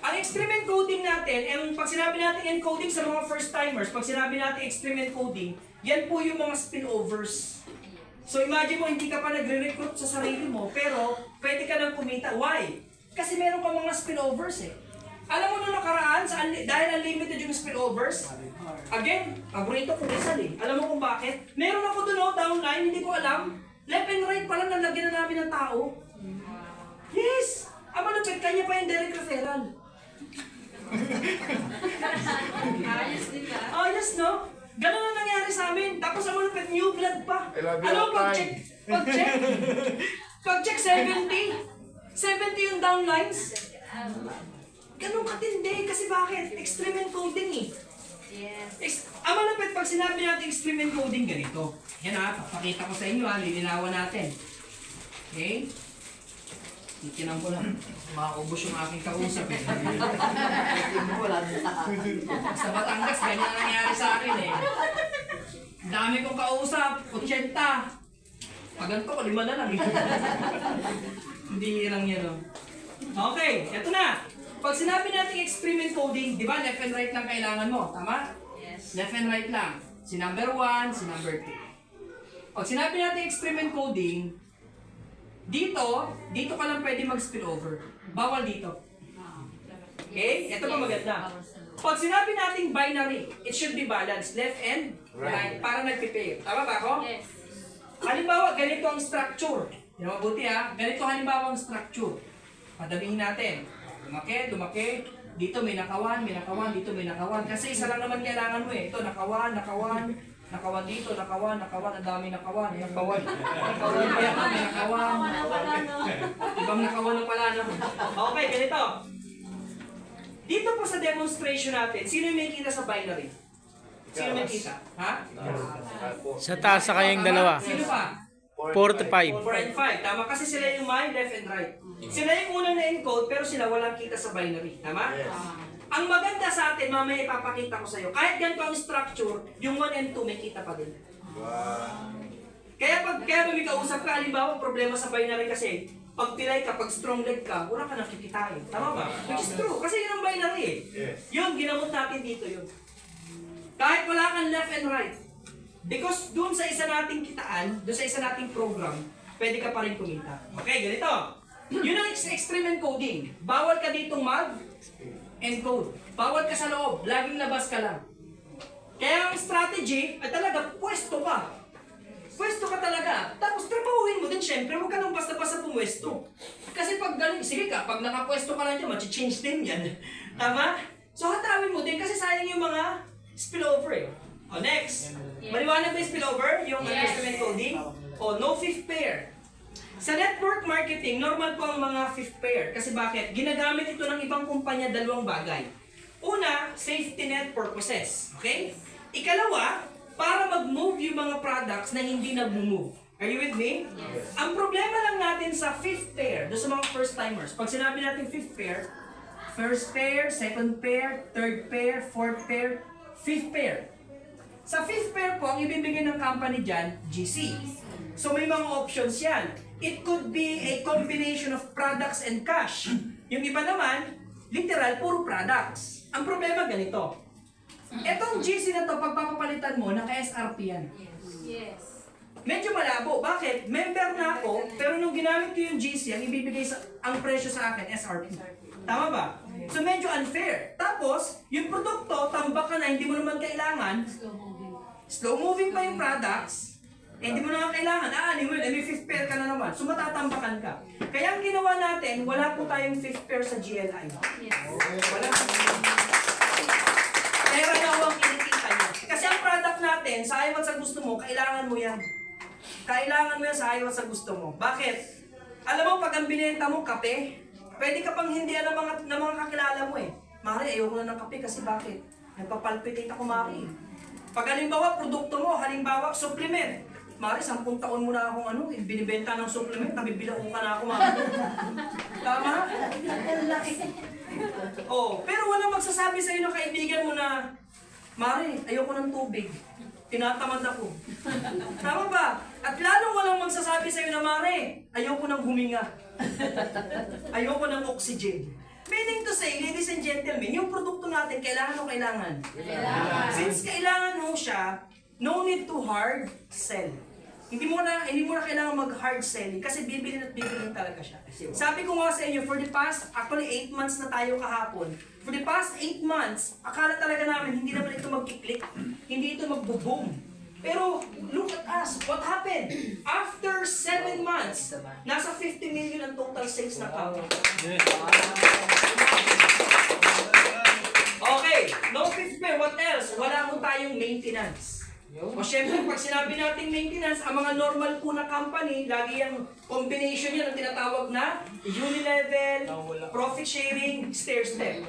Ang experiment coding natin, pag sinabi natin encoding sa mga first timers, pag sinabi natin experiment coding, yan po yung mga spillovers. So imagine mo, hindi ka pa nagre-recruit sa sarili mo, pero pwede ka nang kumita. Why? Kasi meron ka mga spillovers eh. Alam mo nung nakaraan, dahil unlimited yung spillovers, again, paborito ko Rizal eh. Alam mo kung bakit? Meron ako doon downline, hindi ko alam. Left and right pala nalagyan na namin ng tao. Yes! Ang malapit, kanya pa yung direct referral. Ayos din ba? Ayos, no? Ganun ang nangyari sa amin. Tapos ang malapit, new blood pa. Ano, pag-check 70. 70 yung downlines. Ganun katindi. Kasi bakit? Extreme encoding eh. Yes. Ang malapit, pag sinabi natin extreme encoding, ganito. Yan ha, papakita ko sa inyo ha, lilinawan natin. Okay? Tikinan ko lang. Makaubos yung aking kausap eh. Sa Batangas, ganyan ang nangyari sa akin eh. Ang dami kong kausap, 80. Pag ganito ko, 5 na lang eh. Hindi lang yan oh. Okay, eto na. Pag sinabi natin experiment coding, di ba left and right lang kailangan mo, tama? Yes. Left and right lang. Si number 1, si number 2. Pag sinabi natin experiment coding, dito ka lang pwede mag-spill over. Bawal dito. Okay? Ito pa maganda. Pag sinabi natin binary, it should be balanced. Left and right. Para nagpipair. Tama ba ako? Yes. Halimbawa, ganito ang structure. Yan mabuti ha. Ganito halimbawa ang structure. Padamihin natin. Lumaki. Dito may nakawan, dito may nakawan. Kasi isa lang naman kailangan mo eh. Ito, nakawan dito, nakawan, ang dami nakawan. Nakawan, kaya may nakawan. Ibang nakawan ng pala, no? Okay, ganito. Dito po sa demonstration natin, sino yung may kita sa binary? Sino may kita? Ha? Sa taas sa kayong dalawa. Sino pa? 4 to 5. 4 and 5. Tama, kasi sila yung may left and right. Sila yung unang na-encode, pero sila walang kita sa binary. Tama? Ang maganda sa atin, mamaya ipapakita ko sa iyo. Kahit ganito ang structure, yung 1 and 2 may kita pa din. Kaya may kausap ka, halimbawa, problema sa binary kasi, pag pilay ka, pag strong leg ka, wala ka nang kikitain. Tama ba? Which is true, kasi yun ang binary eh. Yun, ginamot natin dito yun. Kahit wala kang left and right, because dun sa isa nating kitaan, dun sa isa nating program, pwede ka pa rin kumita. Okay, ganito. Yun ang experiment coding. Bawal ka ditong encode. Bawal ka sa loob. Laging labas ka lang. Kaya ang strategy ay talaga, pwesto ka. Pwesto ka talaga. Tapos trabahuin mo din syempre, huwag ka nang basta-basta pumwesto. Kasi pag galing, sige ka, pag nakapwesto ka lang dyan, change din yan. Tama? So hatawin mo din kasi sayang yung mga spillover eh. O next. Maliwanag ba yung spillover? Yung experiment coding? O no fifth pair. Sa network marketing, normal po ang mga fifth pair. Kasi bakit? Ginagamit ito ng ibang kumpanya dalawang bagay. Una, safety net purposes. Okay? Ikalawa, para mag-move yung mga products na hindi nag-move. Are you with me? Yes. Ang problema lang natin sa fifth pair, doon sa mga first timers, pag sinabi natin fifth pair, first pair, second pair, third pair, fourth pair, fifth pair. Sa fifth pair po, ang ibibigay ng company dyan, GC. So may mga options yan. It could be a combination of products and cash. Yung iba naman, literal, puro products. Ang problema ganito. Etong GC na to, pagpapalitan mo, naka-SRP yan. Yes. Medyo malabo. Bakit? Member na ako, pero nung ginamit ko yung GC, ang ibibigay ang presyo sa akin, SRP. Tama ba? So medyo unfair. Tapos, yung produkto, tambak ka na, hindi mo naman kailangan. Slow moving pa yung products. hindi mo na nga kailangan, aanin mo yun, may fifth pair ka na naman. So matatambakan ka. Kaya ang ginawa natin, wala po tayong fifth pair sa GLI. Yes. Wala. Pera na ang kinikita niya. Kasi ang product natin, sa ayaw at sa gusto mo, kailangan mo yan. Kailangan mo yan sa ayaw at sa gusto mo. Bakit? Alam mo, pag ang binenta mo, kape, pwede ka pang hindi alam ng mga kakilala mo eh. Mari, ayoko na ng kape kasi bakit? Nagpapalpitate ako, Mari. Pag halimbawa, produkto mo, halimbawa, supplement. Mari, 10 taon mo na akong binibenta ng supplement, nabibilang ka na ako, Mari. Tama? Oh, pero wala magsasabi sa iyo ng kaibigan mo na, Mari, ayoko ng tubig. Tinatamad ako. Tama ba? At lalong walang magsasabi sa iyo na, Mari, ayoko ng huminga. Ayoko ng oxygen. Meaning to say, ladies and gentlemen, yung produkto natin, kailangan o kailangan? Kailangan. Since kailangan mo siya, no need to hard sell. Hindi mo na kailangan mag-hard selling kasi bibilin at bibilin talaga siya. Sabi ko nga sa inyo, for the past, actually 8 months na tayo kahapon, for the past 8 months, akala talaga namin hindi naman ito magkiklik, hindi ito magbo-boom. Pero look at us, what happened? After 7 months, nasa 50 million ang total sales na tao. Okay, no fifth pair, what else? Wala mo tayong maintenance. O syempre, pag sinabi natin maintenance, ang mga normal po na company, lagi yung combination yan ang tinatawag na unilevel, profit sharing, stair step.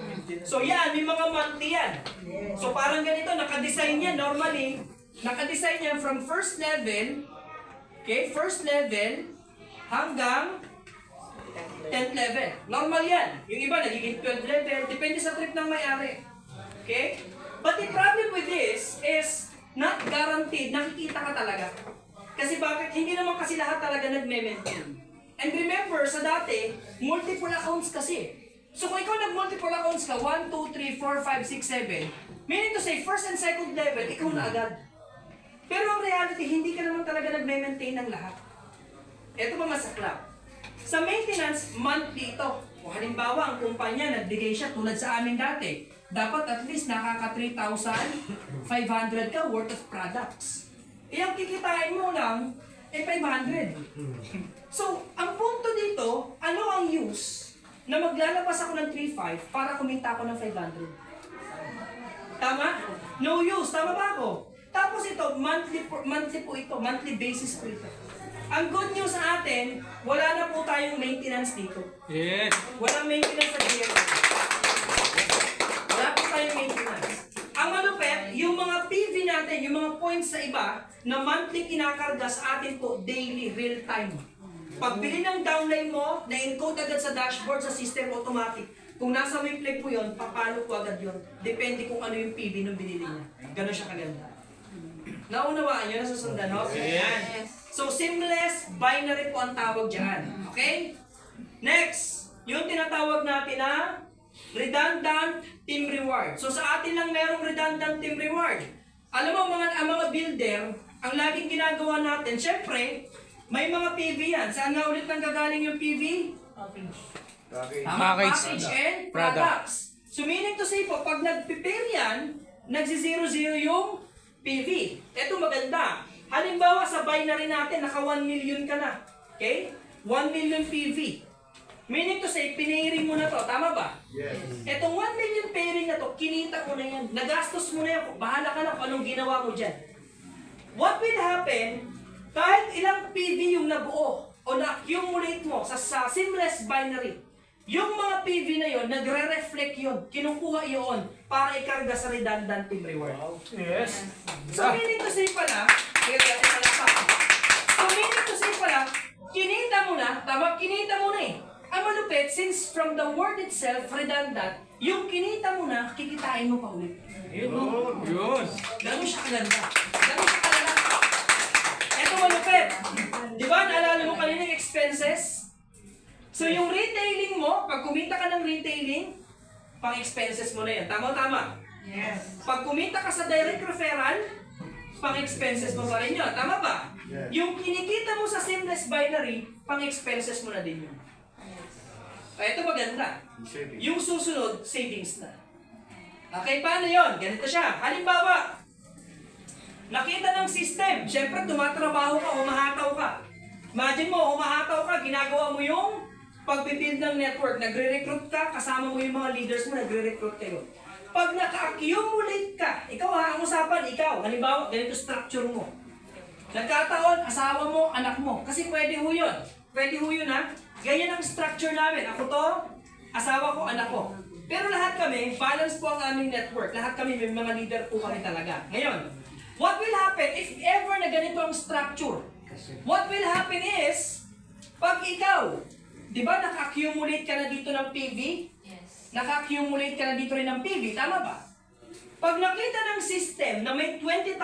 So yan, may mga monthly yan. So parang ganito, nakadesign yan normally, nakadesign yan from first level, okay, first level hanggang 10th level. Normal yan. Yung iba nagiging 12th level, depende sa trip ng may-ari. Okay? But the problem with this is, not guaranteed, nakikita ka talaga. Kasi bakit? Hindi naman kasi lahat talaga nagme-maintain. And remember, sa dati, multiple accounts kasi. So kung ikaw nag-multiple accounts ka, 1, 2, 3, 4, 5, 6, 7, meaning to say, first and second level, ikaw na agad. Pero ang reality, hindi ka naman talaga nagme-maintain ng lahat. Ito pa masaklap. Sa maintenance, monthly ito. O halimbawa, ang kumpanya, nagbigay siya tulad sa amin dati. Dapat at least nakaka 3,500 ka worth of products. Ang kikitain mo lang, 500. So, ang punto dito, ano ang use na maglalabas ako ng 3,500 para kumita ako ng 500? Tama? No use. Tama ba ako? Tapos ito, monthly po ito, monthly basis po ito. Ang good news sa atin, wala na po tayong maintenance dito. Yes. Walang maintenance sa GLI. Wala po tayong maintenance. Ang malupit, yung mga PV natin, yung mga points sa iba, na monthly kinakarga sa atin po, daily, real time. Pagbili ng downline mo, na-encode agad sa dashboard, sa system automatic. Kung nasa may flag mo yun, papalo ko agad yun. Depende kung ano yung PV nung binili niya. Ganon siya kaganda. Naunawaan nyo, nasusundan, no? Yes. So, seamless binary po ang tawag dyan. Okay? Next, yung tinatawag natin na redundant team reward. So, sa atin lang merong redundant team reward. Alam mo, ang mga builder, ang laging ginagawa natin, syempre, may mga PV yan. Saan nga ulit nang gagaling yung PV? Package and products. So, meaning to say po, pag nag-prepare yan, nagsi-0-0 yung PV. Ito maganda. Halimbawa sa binary natin, naka 1 million ka na. Okay? 1 million PV. Meaning to say, pinairing mo na to. Tama ba? Yes. Etong 1 million pairing na to, kinita mo na yan. Nagastos mo na yan. Bahala ka na kung anong ginawa mo dyan. What will happen, kahit ilang PV yung nabuo o na-accumulate mo sa seamless binary, yung mga PV na yon, nagre-reflect yun. Kinukuha yun para ikarga sa redundant team reward. Yes. So meaning to say pala, kinita mo na, tama, kinita mo na eh. Ang malupit, since from the word itself, redundant, yung kinita mo na, kikitain mo pa ulit. Yun. Ganun siya kaganda. Ganun siya kaganda. Eto malupit. Di ba, naalala mo kanina yung expenses? So yung retailing mo, pag kumita ka ng retailing, pang expenses mo na yan. Tama-tama. Yes. Pag kumita ka sa direct referral, pang-expenses mo pa rin yun. Tama ba? Yes. Yung kinikita mo sa seamless binary, pang-expenses mo na din yun. Ito maganda. Yung susunod, savings na. Okay, paano yun? Ganito siya. Halimbawa, Nakita ng system. Siyempre, tumatrabaho ka, humahataw ka. Imagine mo, humahataw ka, ginagawa mo yung pagbibuild ng network. Nagre-recruit ka, kasama mo yung mga leaders mo, nagre-recruit kayo. Pag naka-accumulate ka, ikaw ha, ang usapan, ikaw. Halimbawa, ganito structure mo. Nagkataon, asawa mo, anak mo. Kasi pwede ho yun. Pwede ho yun ha. Ganyan ang structure namin. Ako to, asawa ko, anak ko. Pero lahat kami, balance po ang aming network. Lahat kami, may mga leader po kami talaga. Ngayon, what will happen if ever na ganito ang structure? What will happen is, pag ikaw, di ba naka-accumulate ka na dito ng PV? Yes. Naka-accumulate ka na dito rin ng PV, tama ba? Pag nakita ng system na may 20,000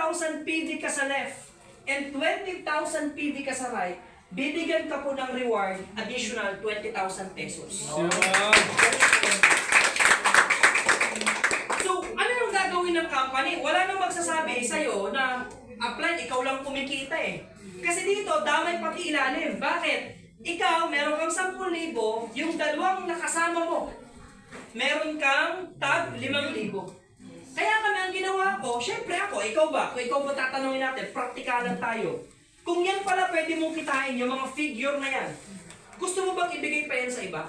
PV ka sa left and 20,000 PV ka sa right, bibigyan ka po ng reward, additional 20,000 pesos. Yun. So, ano yung gagawin ng company? Wala nang magsasabi sa'yo na apply, ikaw lang kumikita eh. Kasi dito, damay pati ilalim. Bakit? Ikaw, meron kang 10,000, yung dalawang nakasama mo, meron kang tag 5,000. Kaya kami ang ginawa ko, syempre ako, ikaw ba? Kung ikaw ba tatanungin natin, praktikalan tayo. Kung yan pala pwede mong kitain, yung mga figure na yan, gusto mo bang ibigay pa yan sa iba?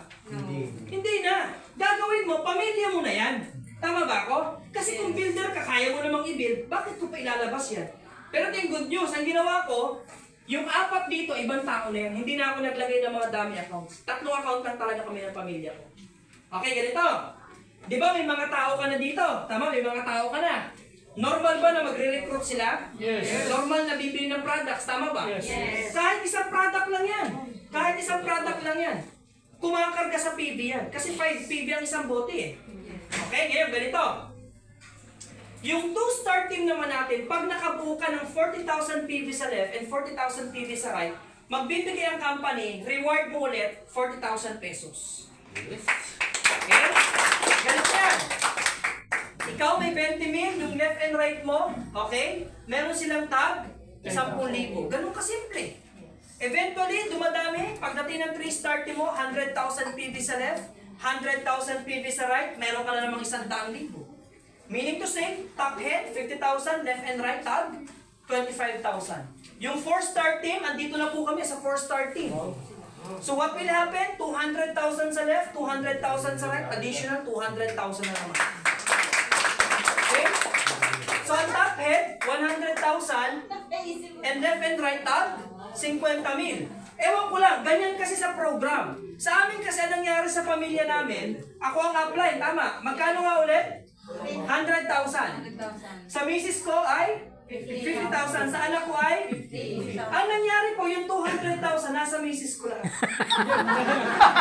Hindi na. Gagawin mo, pamilya mo na yan. Tama ba ako? Kasi kung builder ka, kaya mo namang i-build, bakit ko pa ilalabas yan? Pero ito yung good news. Ang ginawa ko, yung 4 dito, ibang tao na yan. Hindi na ako naglagay ng mga dummy accounts. 3 account lang talaga kami ng pamilya ko. Okay, ganito. Di ba may mga tao ka na dito? Tama, may mga tao ka na. Normal ba na magre-recruit sila? Yes. Normal na bibili ng products, tama ba? Yes. Kahit isang product lang yan. Kahit isang product lang yan. Kumakarga sa PV yan. Kasi 5 PV ang isang bote eh. Okay, ngayon ganito. Yung 2-star team naman natin, pag nakabuo ka ng 40,000 PV sa left and 40,000 PV sa right, magbibigay ang company, reward mo ulit, 40,000 pesos. Okay? Ganito yan. Ikaw may 20 mil, yung left and right mo, okay? Meron silang tag, 10,000. Ganun kasimple. Eventually, dumadami. Pagdating ng 3-star team mo, 100,000 PV sa left, 100,000 PV sa right, meron ka na namang 100,000. Meaning to say, top head, 50,000, left and right tag, 25,000. Yung 4-star team, andito na po kami sa 4-star team. So what will happen? 200,000 sa left, 200,000 sa right, additional 200,000 na naman. Okay? So ang top head, 100,000, and left and right tag, 50,000. Ewan ko lang, ganyan kasi sa program. Sa amin kasi nangyari sa pamilya namin, ako ang upline, tama. Magkano nga ulit? 100,000. Sa misis ko ay 50,000. Sa anak ko ay 50,000. Ang nangyari po, yung 200,000 nasa misis ko lang.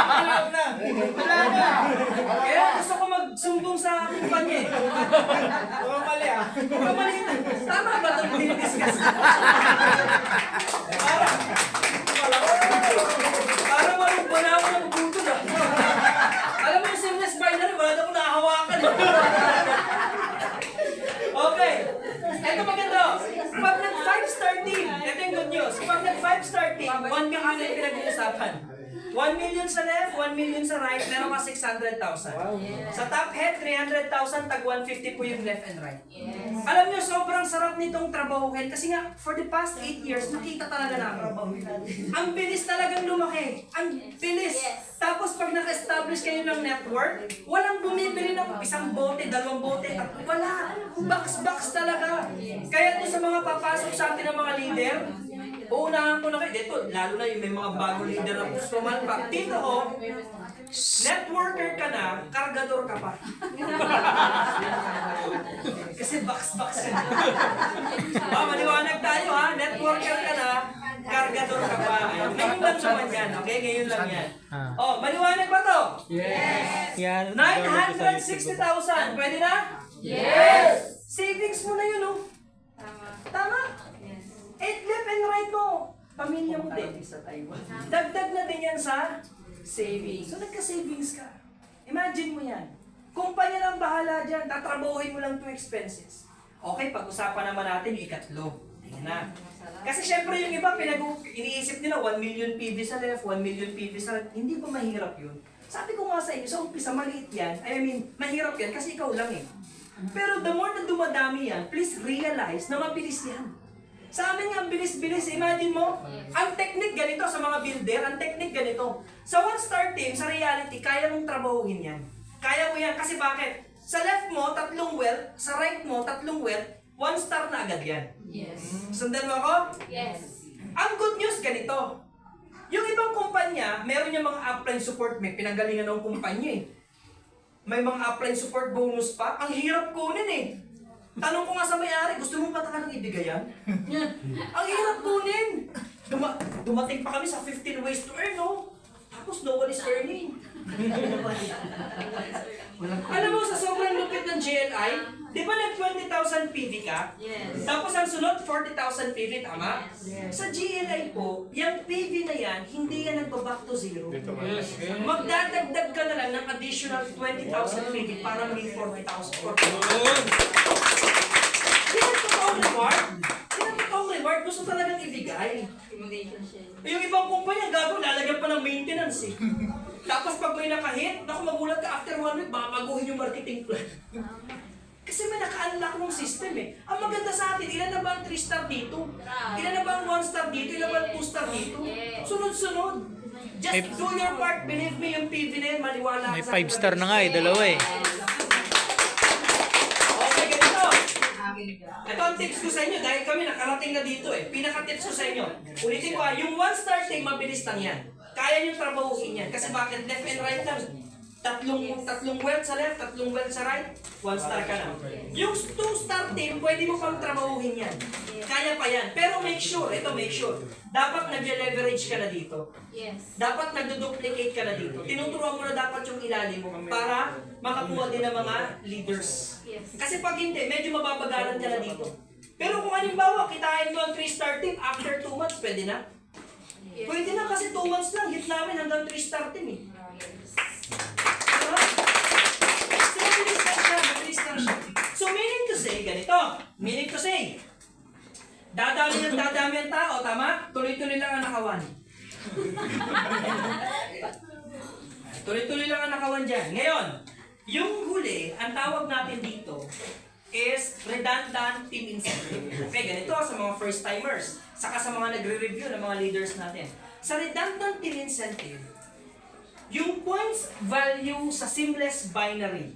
Wala na. Kaya gusto ko magsumbong sa kumpanya eh. Mukhang mali ah. Mukhang mali na. Tama ba itong dinidiscuss? Para wala ako ng butod ah. Alam mo yung seamless binary, wala na akong nakahawakan. Okay. Ito maganda. Pag nag-5-star team, ito yung good news. Pag nag-5-star team, 1 million na yung pinag-uusapan. 1 million sa left, 1 million sa right, meron ka 600,000. Sa top head, 300,000, tag 150 po yung left and right. Alam nyo, sobrang sarap nitong trabahuhin kasi nga, for the past 8 years, nakita talaga namin. Ang bilis talagang lumaki. Ang bilis. Tapos pag naka-establish kayo ng network, walang bumibili ng isang bote, 2 bote, wala. Box talaga. Kaya ito sa mga papasok sa atin ng mga leader, uunahan ko na kayo. Dito, lalo na yung may mga bagong leader na gusto malpak. Dito ho, networker ka na, kargador ka pa. Kasi box yun. Maliwanag tayo ha, networker ka na, kargador ka pa. Ngayon lang naman yan, okay? Ngayon lang yan. Oh, maliwanag ba to? Yes. Yan. 960,000, pwede na? Yes! Savings mo na yun, oh. Tama? Left and right mo. Pamilya mo din. Dagdag na din yan sa savings. So nagka-savings ka. Imagine mo yan. Kumpanya lang bahala dyan. Tatrabuhin mo lang 2 expenses. Okay, pag-usapan naman natin yung ikatlo. Ayan na. Kasi syempre yung iba, iniisip nila 1 million PV sa left, 1 million PV sa right. Hindi ba mahirap yun? Sabi ko nga sa inyo, sa umpisa maliit yan. I mean, mahirap yan kasi ikaw lang eh. Pero the more na dumadami yan, please realize na mabilis yan. Sa amin nga, ang bilis-bilis. Imagine mo, ang technique ganito sa mga builder, ang technique ganito. Sa one-star team, sa reality, kaya mong trabahuhin yan. Kaya mo yan. Kasi bakit? Sa left mo, 3 well. Sa right mo, 3 well. 1 star na agad yan. Yes. Sundan mo ako? Yes. Ang good news ganito. Yung ibang kumpanya, meron yung mga upline support. May pinanggalingan ng kumpanya eh. May mga upline support bonus pa. Ang hirap kunin eh. Tanong ko nga sa may-ari, gusto mo pa talagang ibigay yan? Ang hirap kunin. Dumating pa kami sa 15 ways to earn, no? Tapos no one is earning. Alam mo, sa sobrang lupit ng GLI, di ba nag-20,000 PV ka? Yes. Tapos ang sunod, 40,000 PV, tama? Yes. Sa GLI po, yung PV na yan, hindi yan nagbaback to zero. Yes. Magdadagdag ka na lang ng additional 20,000 PV para may 40,000. Yun. Yan ang totoong reward. Yan ang totoong reward. Gusto talagang ibigay. Simulation siya. Yung ibang kumpanya, gago, lalagyan pa ng maintenance eh. Tapos pag may nakahit, naku magulat ka after 1 week, baka baguhin yung marketing plan. Kasi may naka-unlock ng system eh. Ang maganda sa atin, ilan na ba ang 3-star dito? Ilan na ba ang 1-star dito? Ilan ba ang 2-star dito? Sunod-sunod. Just do your part. Believe me, yung PV na yun, maniwala May ka sa 5-star na nga eh, dalawa eh. Okay, ganito. Ito ang tips ko sa inyo, dahil kami nakarating na dito eh. Pinaka-tips ko sa inyo. Ulitin ko yung 1-star thing, mabilis lang yan. Kaya nyo trabahuin yan. Kasi bakit left and right lang? Tatlong weld sa left, 3 weld sa right, 1 star ka na. Yung 2-star team, pwede mo pang trabahuhin yan. Kaya pa yan. Pero make sure, dapat nag-leverage ka na dito. Yes. Dapat nagdo-duplicate ka na dito. Tinuturuan mo na dapat yung ilalim mo para makakuha din ng mga leaders. Yes. Kasi pag hindi, medyo mababagalan ka na dito. Pero kung halimbawa, kitain mo ang 3-star team, after 2 months, pwede na. Yes. Pwede na kasi 2 months lang, hit namin hanggang 3-star team eh. Diba? So, mabilis lang siya, mabilis lang siya. So, meaning to say, ganito. Meaning to say, dadami ang tao, tama? Tuloy-tuloy lang ang nakawan. Tuloy-tuloy lang ang nakawan dyan. Ngayon, yung huli, ang tawag natin dito is redundant team incentive. Okay, ganito sa mga first-timers, saka sa mga nagre-review ng mga leaders natin. Sa redundant team incentive, yung points value sa seamless binary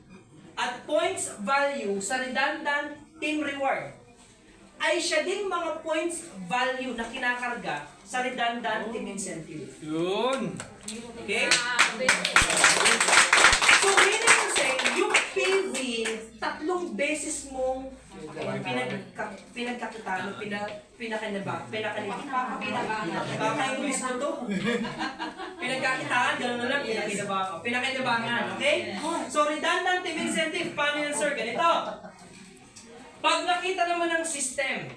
at points value sa redundant team reward ay siya ding mga points value na kinakarga sa redundant team incentive. Yun. Okay? So, meaning to say, yung PV, 3 beses mong pinagkakitaan, pinaka-English mo to. Pinagkakitaan, gano'n na lang, pinakinabangan, okay? So, redundant team incentive, paano yan, sir? Ganito. Pag nakita naman ng system,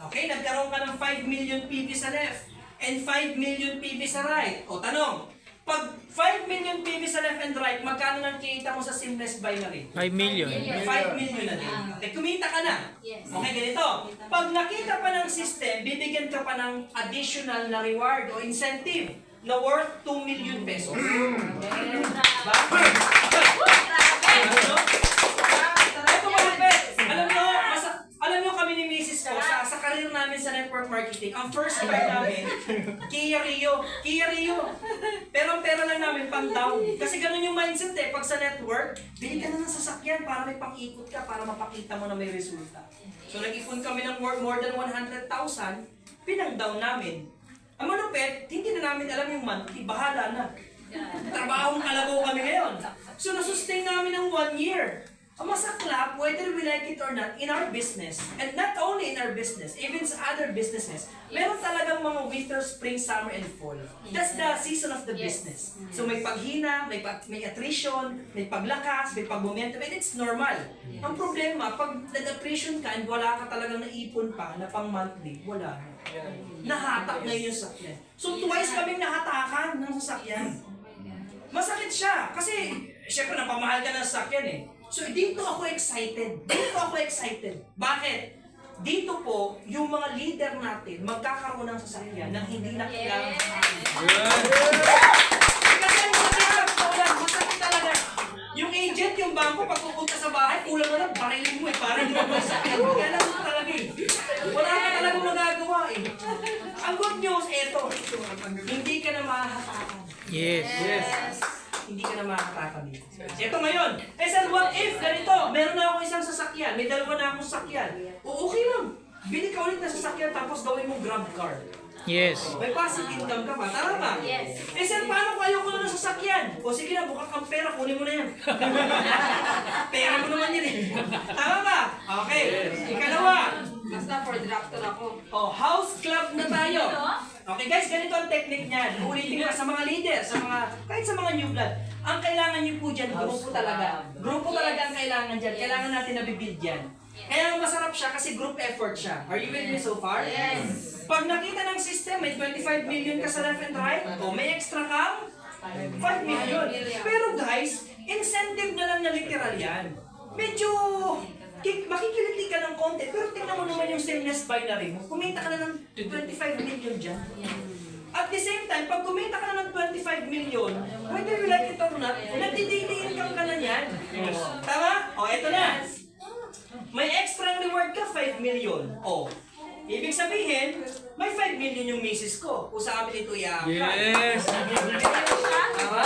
okay, nagkaroon ka ng 5 million PV sa left and 5 million PV sa right. O, tanong, pag 5 million PV sa left and right, magkano nang kita mo sa seamless binary? 5 million. 5 million na din. Okay, kumita ka na. Yes. Okay, ganito. Pag nakita pa ng system, bibigyan ka pa ng additional na reward o incentive na worth 2 million pesos. Diba? Ano? Ito malapit. Alam nyo kami ni Mrs. ko, sa career namin sa network marketing, ang first car namin, Kia Rio. Pero ang pera lang namin pang down. Kasi ganun yung mindset eh. Pag sa network, bili ka na ng sasakyan para may pang-ikot ka, para mapakita mo na may resulta. So nag-ipon kami ng more than 100,000, pinang-down namin. Ang malupit, hindi na namin alam yung monthly, bahala na. Trabahong kalabaw kami ngayon. So nasustain namin ng 1 year. Ang masaklap, whether we like it or not, in our business, and not only in our business, even sa other businesses, meron talagang mga winter, spring, summer, and fall. That's the season of the business. So may paghina, may attrition, may paglakas, may pagmomentum, and it's normal. Ang problema, pag nag-attrition ka and wala ka talagang naipon pa na pang monthly, wala na. Nahatak na yung sasakyan. So twice kaming nahatakan ng sasakyan. Masakit siya, kasi syempre napamahal ka ng sasakyan eh. So, dito ako excited. Bakit? Dito po, yung mga leader natin, magkakaroon ng sasakyan nang hindi na kailangan sa akin. Kasi ang masakit talaga. Yung agent budget yung bangko pag pupunta sa bahay, kulang mo lang, barilin mo eh, para hindi mo may sakit. Kaya lang mo talaga eh. Wala ka talaga magagawa eh. Ang good news, eto, hindi ka na mahahatakan. Yes. Yes. Hindi ka na makakatakan dito. Ito ngayon, sir, what if, ganito, meron na ako isang sasakyan, may dalawa na akong sasakyan. O okay lang, bili ka ulit na sasakyan tapos gawin mo grab car. Yes. May passive income ka pa, tama ba? Yes. Sir, paano kung ayoko na ng sasakyan? O sige na, bukak kang pera, kunin mo na yan. Pera mo naman yan eh. Tama ba? Okay. Ikalawa, Basta for drafter ako. house club na tayo. Okay guys, ganito ang technique niyan. Ulitin ko sa mga leader, kahit sa mga new blood. Ang kailangan niyo po dyan, grupo talaga. Grupo talaga ang kailangan dyan. Kailangan natin na build yan. Kaya masarap siya kasi group effort siya. Are you with me so far? Yes. Pag nakita ng system, may 25 million ka sa left and right, o may extra kang 5 million. Pero guys, incentive na lang na literal yan. Medyo makikiliti ka ng konti, pero tingnan mo naman yung sameness binary mo. Kumita ka na ng 25 million dyan. At the same time, pag kumita ka na ng 25 million, whether you like it or not, nagdi-daily income ka na yan. Tama? O, eto na. May extra reward ka, 5 million. O, ibig sabihin, may 5 million yung misis ko. Kung sa amin ito i-apply. Yes. Tama?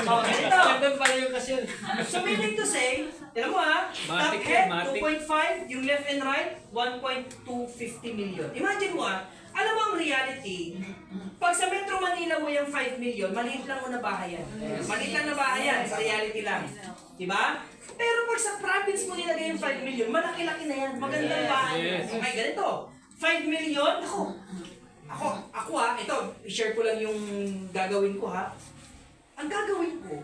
O, ganito. Ganda pala yung kasyon. So meaning to say, tira mo ha, top Matic head, yan, matic. 2.5, yung left and right, 1.250 million. Imagine mo ha, alam mo ang reality, pag sa Metro Manila mo yung 5 million, maliit lang mo na bahay yan. Maliit lang na bahay yan, sa reality lang. Diba? Pero pag sa province mo nilagay yung 5 million, malaki-laki na yan. Magandang bahay. Yes. Okay, ganito. 5 million, ako ha, ito, i-share ko lang yung gagawin ko ha. Ang gagawin ko,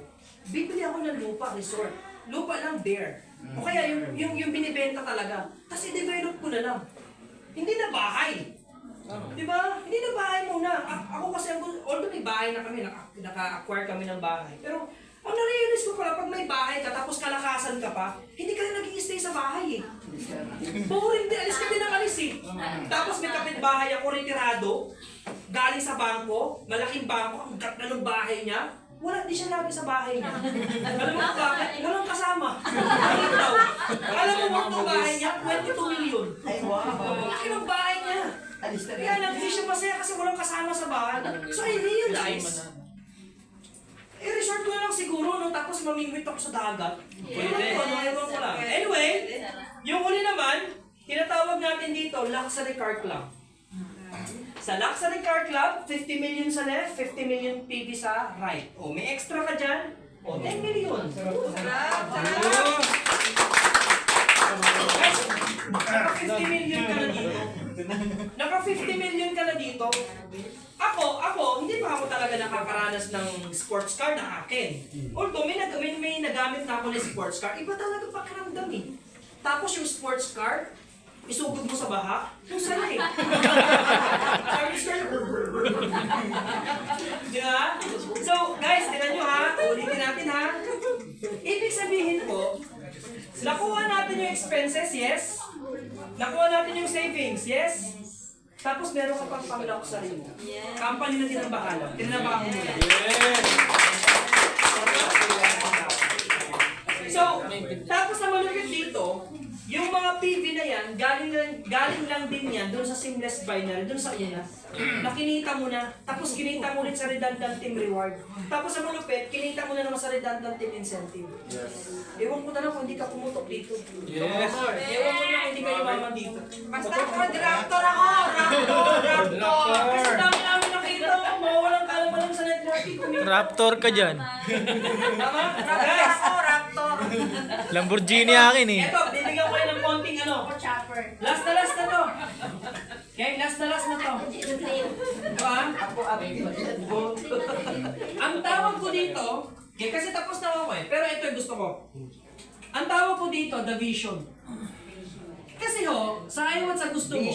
bibili ako ng lupa, resort. Lupa lang bare. O kaya yung binibenta talaga. Tapos i-develop ko na lang. Hindi na bahay. Diba? Hindi na bahay muna. Ako kasi, although may bahay na kami, naka-acquire kami ng bahay. Pero, ang na-realize ko pala, pag may bahay ka, tapos kalakasan ka pa, hindi ka na nag-i-stay sa bahay eh. Boring din, alis ka din ng alis eh. Tapos may kapitbahay ako, retirado, galing sa bangko, malaking bangko, ang ganda ng bahay niya. Wala, di siya lagi sa bahay niya. Alam mo bakit? Walang kasama. Bakit daw? Alam mo ang bahay niya? 22 million. Ay, wow. Laki ng bahay niya. Kaya lang, hindi siya masaya kasi walang kasama sa bahay. So I realized, resort ko na lang siguro, no? Tapos mamingwit ako sa dagat. Ewan ko lang. Anyway, yung huli naman, tinatawag natin dito, luxury car club. Sa luxury car club, 50 million sa left, 50 million PV sa right. O, may extra ka dyan, o 10 million. Guys, naka 50 million ka na dito. Naka 50 million ka na dito. Ako, hindi pa ako talaga nakakaranas ng sports car na akin. Although may nagamit na ako ng sports car, iba talaga pakiramdam eh. Tapos yung sports car, isugod mo sa baha, yung sana eh. Sabi sir, diba? So guys, tignan nyo ha, ulitin natin ha. Ibig sabihin po, nakuha natin yung expenses, yes? Nakuha natin yung savings, yes? Tapos meron ka pang panglock sa rin mo. Company na din ang bahala. Tinabaka mo muna. So, tapos na malupit dito, yung mga PV na yan, galing lang din yan doon sa seamless binary, doon sa una. Nakinita mo na, tapos kinita mo ulit sa redundant team reward. Tapos sa malupit, kinita mo na naman sa redundant team incentive. Ewan ko na lang kung hindi ka pumutok dito. Yes. Ewan ko na lang kung hindi ka yumaman dito. Basta for drafter ako. Raptor. Kasi dami namin nakita ko, mawawalang kalam-alam sa networking. Raptor ka dyan. Tama? Guys, Raptor. Lamborghini akin eh. eto, bibigyan ko kayo ng konting ano. Chopper. Last na to. Okay, last na to. Diba? Ang tawag ko dito, okay, kasi tapos na ako eh, pero ito yung gusto ko. Ang tawag ko dito, the vision. Kasi sa ayaw at sa gusto mo,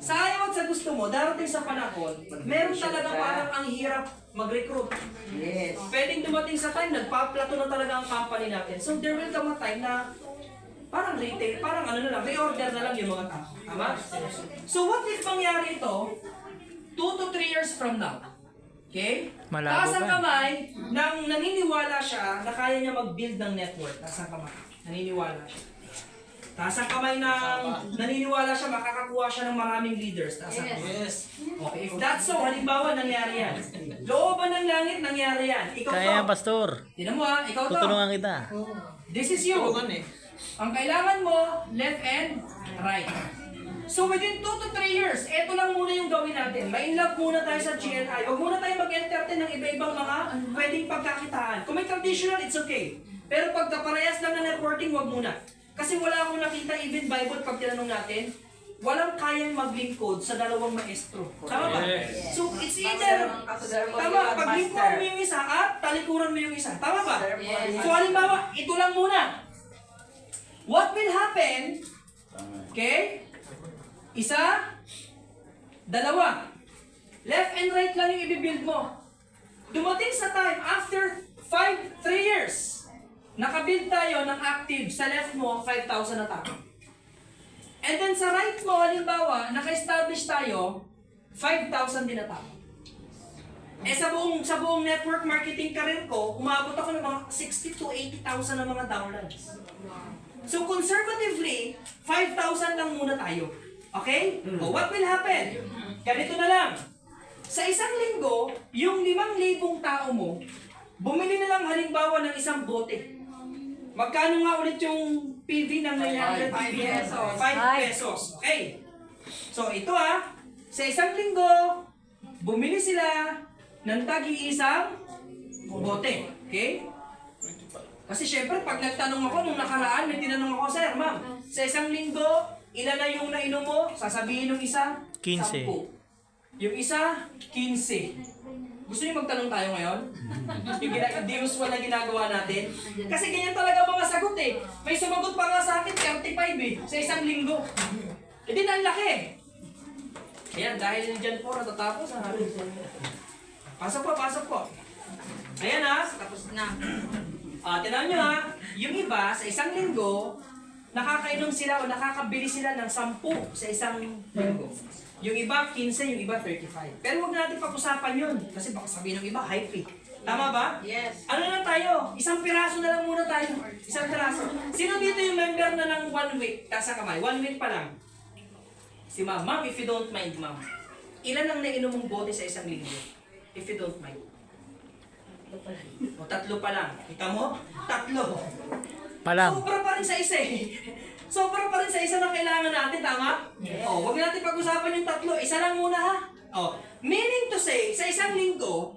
sa ayaw at sa gusto mo, darating sa panahon, meron talaga parang ang hirap mag-recruit. Yes. Pwedeng dumating sa time, nagpa-plato na talaga ang company natin. So there will come a time na parang retail, parang ano na lang, reorder na lang yung mga tao. Tama? So what if mangyari ito 2 to 3 years from now? Okay? Malabo Taas ang pa. kamay nang naniniwala siya na kaya niya mag-build ng network. Taas ang kamay. Naniniwala siya. Taas ang kamay nang naniniwala siya makakakuha siya ng maraming leaders. Taas ang kamay. Yes. Okay, if that's so, halimbawa nangyari yan. Looban ng langit, nangyari yan. Ikaw Kaya yan, to. pastor. Tinan mo ha, ikaw to. Tutulungan kita. This is you. Ang kailangan mo, left and right. So within 2 to 3 years, eto lang muna yung gawin natin. Ma-inlove muna tayo sa GNI. Huwag muna tayo mag-entertain ng iba-ibang mga pwedeng pagkakitaan. Kung may traditional, it's okay. Pero pag kaparehas lang na networking, huwag muna. Kasi wala akong nakita, even Bible, pag tinanong natin, walang kayang maglingkod sa dalawang maestro. Tama ba? So it's either, tama, paglingkuran mo yung isa at talikuran mo yung isa. Tama ba? So halimbawa, ito lang muna. What will happen, okay? Isa, dalawa. Left and right lang yung i-build mo. Dumating sa time, after 3 years, nakabuild tayo ng active sa left mo, 5,000 na tao. And then sa right mo, halimbawa, naka-establish tayo, 5,000 din na tao. Eh sa buong network marketing career ko, umabot ako ng mga 60 to 80,000 na mga downloads. So conservatively, 5,000 lang muna tayo. Okay? O what will happen? Ganito na lang. Sa isang linggo, yung 5,000 tao mo, bumili na lang halimbawa ng isang bote. Magkano nga ulit yung PV ng 900 PV? 5 pesos. Okay. So ito sa isang linggo, bumili sila ng tagi-isang bote. Okay? Kasi syempre, pag nagtanong ako nung nakaraan, may tinanong ako, Sir, Ma'am, sa isang linggo, ilan na yung nainom mo? Sasabihin ng isa, 15. 10. Yung isa, 15. Gusto niyo magtanong tayo ngayon? Yung di usual na ginagawa natin? Kasi ganyan talaga mga sagot eh. May sumagot pa nga sa akin, 35 sa isang linggo. E di na ang laki. Ayan, dahil dyan po natatapos ang ating. Pasok po, pasok po. Ayan Tapos na. Tinaw nyo yung iba sa isang linggo, nakakainom sila o nakakabili sila ng 10 sa isang linggo. Yung iba 15, yung iba 35. Pero huwag natin pag-usapan yun kasi baka sabihin ng iba, hype eh. Tama ba? Yes. Ano na lang tayo? Isang piraso na lang muna tayo. Isang piraso. Sino dito yung member na ng 1 week? Taas ang kamay. 1 week pa lang. Si Ma'am. Ma'am, if you don't mind, Ma'am. Ilan ang nainom mong bote sa isang linggo? If you don't mind. O 3 pa lang. Kita mo? 3. Palang. Sobra pa rin sa isa eh. Sobra pa rin sa isa na kailangan natin, tama? Yes. Huwag natin pag-usapan yung 3. Isa lang muna ha. Meaning to say, sa isang linggo,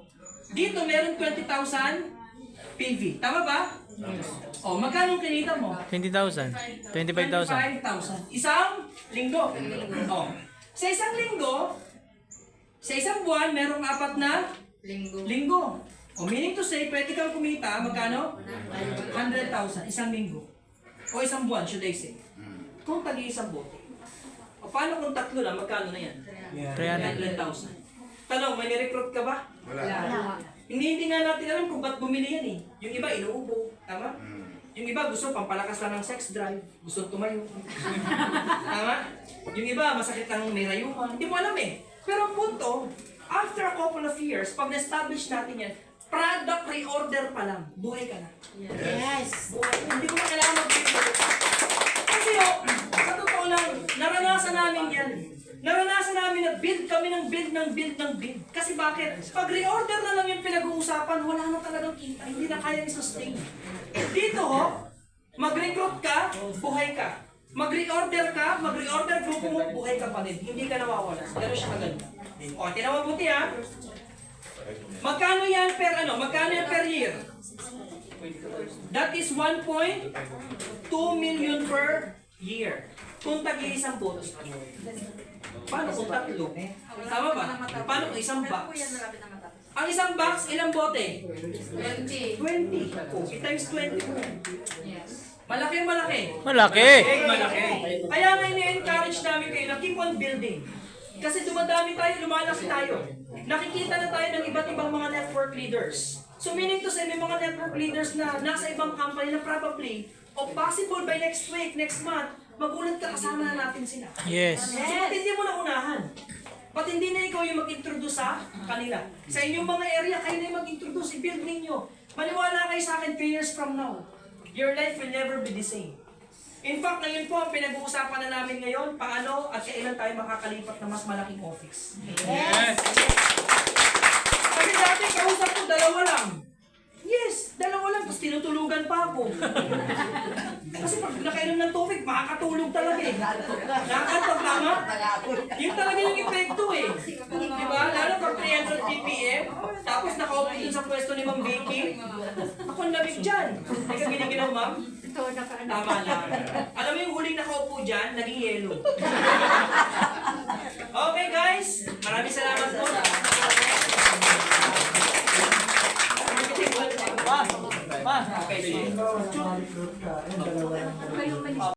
dito meron 20,000 PV. Tama ba? Magkano kinita mo? 20,000. 25,000. 25,000. Isang linggo. Sa isang linggo, sa isang buwan, merong 4 na linggo. Meaning to say, pwede kang kumita, magkano? 100,000. Isang linggo. O isang buwan, should I say. Kung tag-iisang bote. Paano kung 3 lang, magkano na yan? 300. 100,000. Tanong, may nirecruit ka ba? Wala. Hindi nga natin alam kung ba't bumili yan eh. Yung iba, inuubo. Tama? Yung iba, gusto pampalakas lang ng sex drive. Gusto tumayo. Tama? Yung iba, masakit lang may rayuman. Hindi mo alam eh. Pero ang punto, after a couple of years, pag na-establish natin yan, product reorder pa lang, buhay ka na. Yes. Buhay. Hindi ko na kailangan mag-build. Kasi sa totoo lang, naranasan namin yan. Naranasan namin na build kami ng build. Kasi bakit? Pag reorder na lang yung pinag-uusapan, wala na talagang kita. Hindi na kaya i-sustain. Dito mag-recruit ka, buhay ka. Mag-reorder ka, mag-reorder grupo mo, buhay ka pa rin. Hindi ka nawawala. Gano'n siya kaganda. Tinawa buti Magkano yan per year? That is 1.2 million per year. Kung tag-iisang bote. Paano kung 3? Tama ba? Paano kung isang box? Ang isang box, ilang bote? 20. 20. Times 20. Yes. Malaki. Malaki. Malaki. Kaya nga ini-encourage namin kayo na keep on building. Kasi dumadami tayo, lumalaki tayo. Nakikita na tayo ng iba't ibang mga network leaders. So meaning to say, may mga network leaders na nasa ibang company na probably, o possible by next week, next month, magulat ka kasama na natin sila. Yes. So ba't hindi mo na unahan? Ba't hindi na ikaw yung mag-introduce sa kanila? Sa inyong mga area, kayo na yung mag-introduce. I-build ninyo. Maniwala kayo sa akin 3 years from now. Your life will never be the same. In fact, ngayon po, ang pinag-uusapan na namin ngayon, paano at kailan tayo makakalipat na mas malaking office. Yes. Kasi dati, kausap ko, 2 lang. Yes, 2 lang, tapos tinutulugan pa ako. Kasi pag nakainom ng tubig, makakatulog talaga eh. Nakakatulog, tama? Yun talaga yung epekto eh. Diba? Lalo pag 300 ppm, tapos nakaupo dun sa pwesto ni Ma'am Vicky. Ako ang lamig dyan. Hindi ka giniginaw, ma'am? Ito, nakaano. Tama lang. Alam mo yung huling nakaupo dyan, naging yelo. Okay guys, maraming salamat po. Pa! Pa! Okay, sige. Recruit ka. Ayun, 2 lang.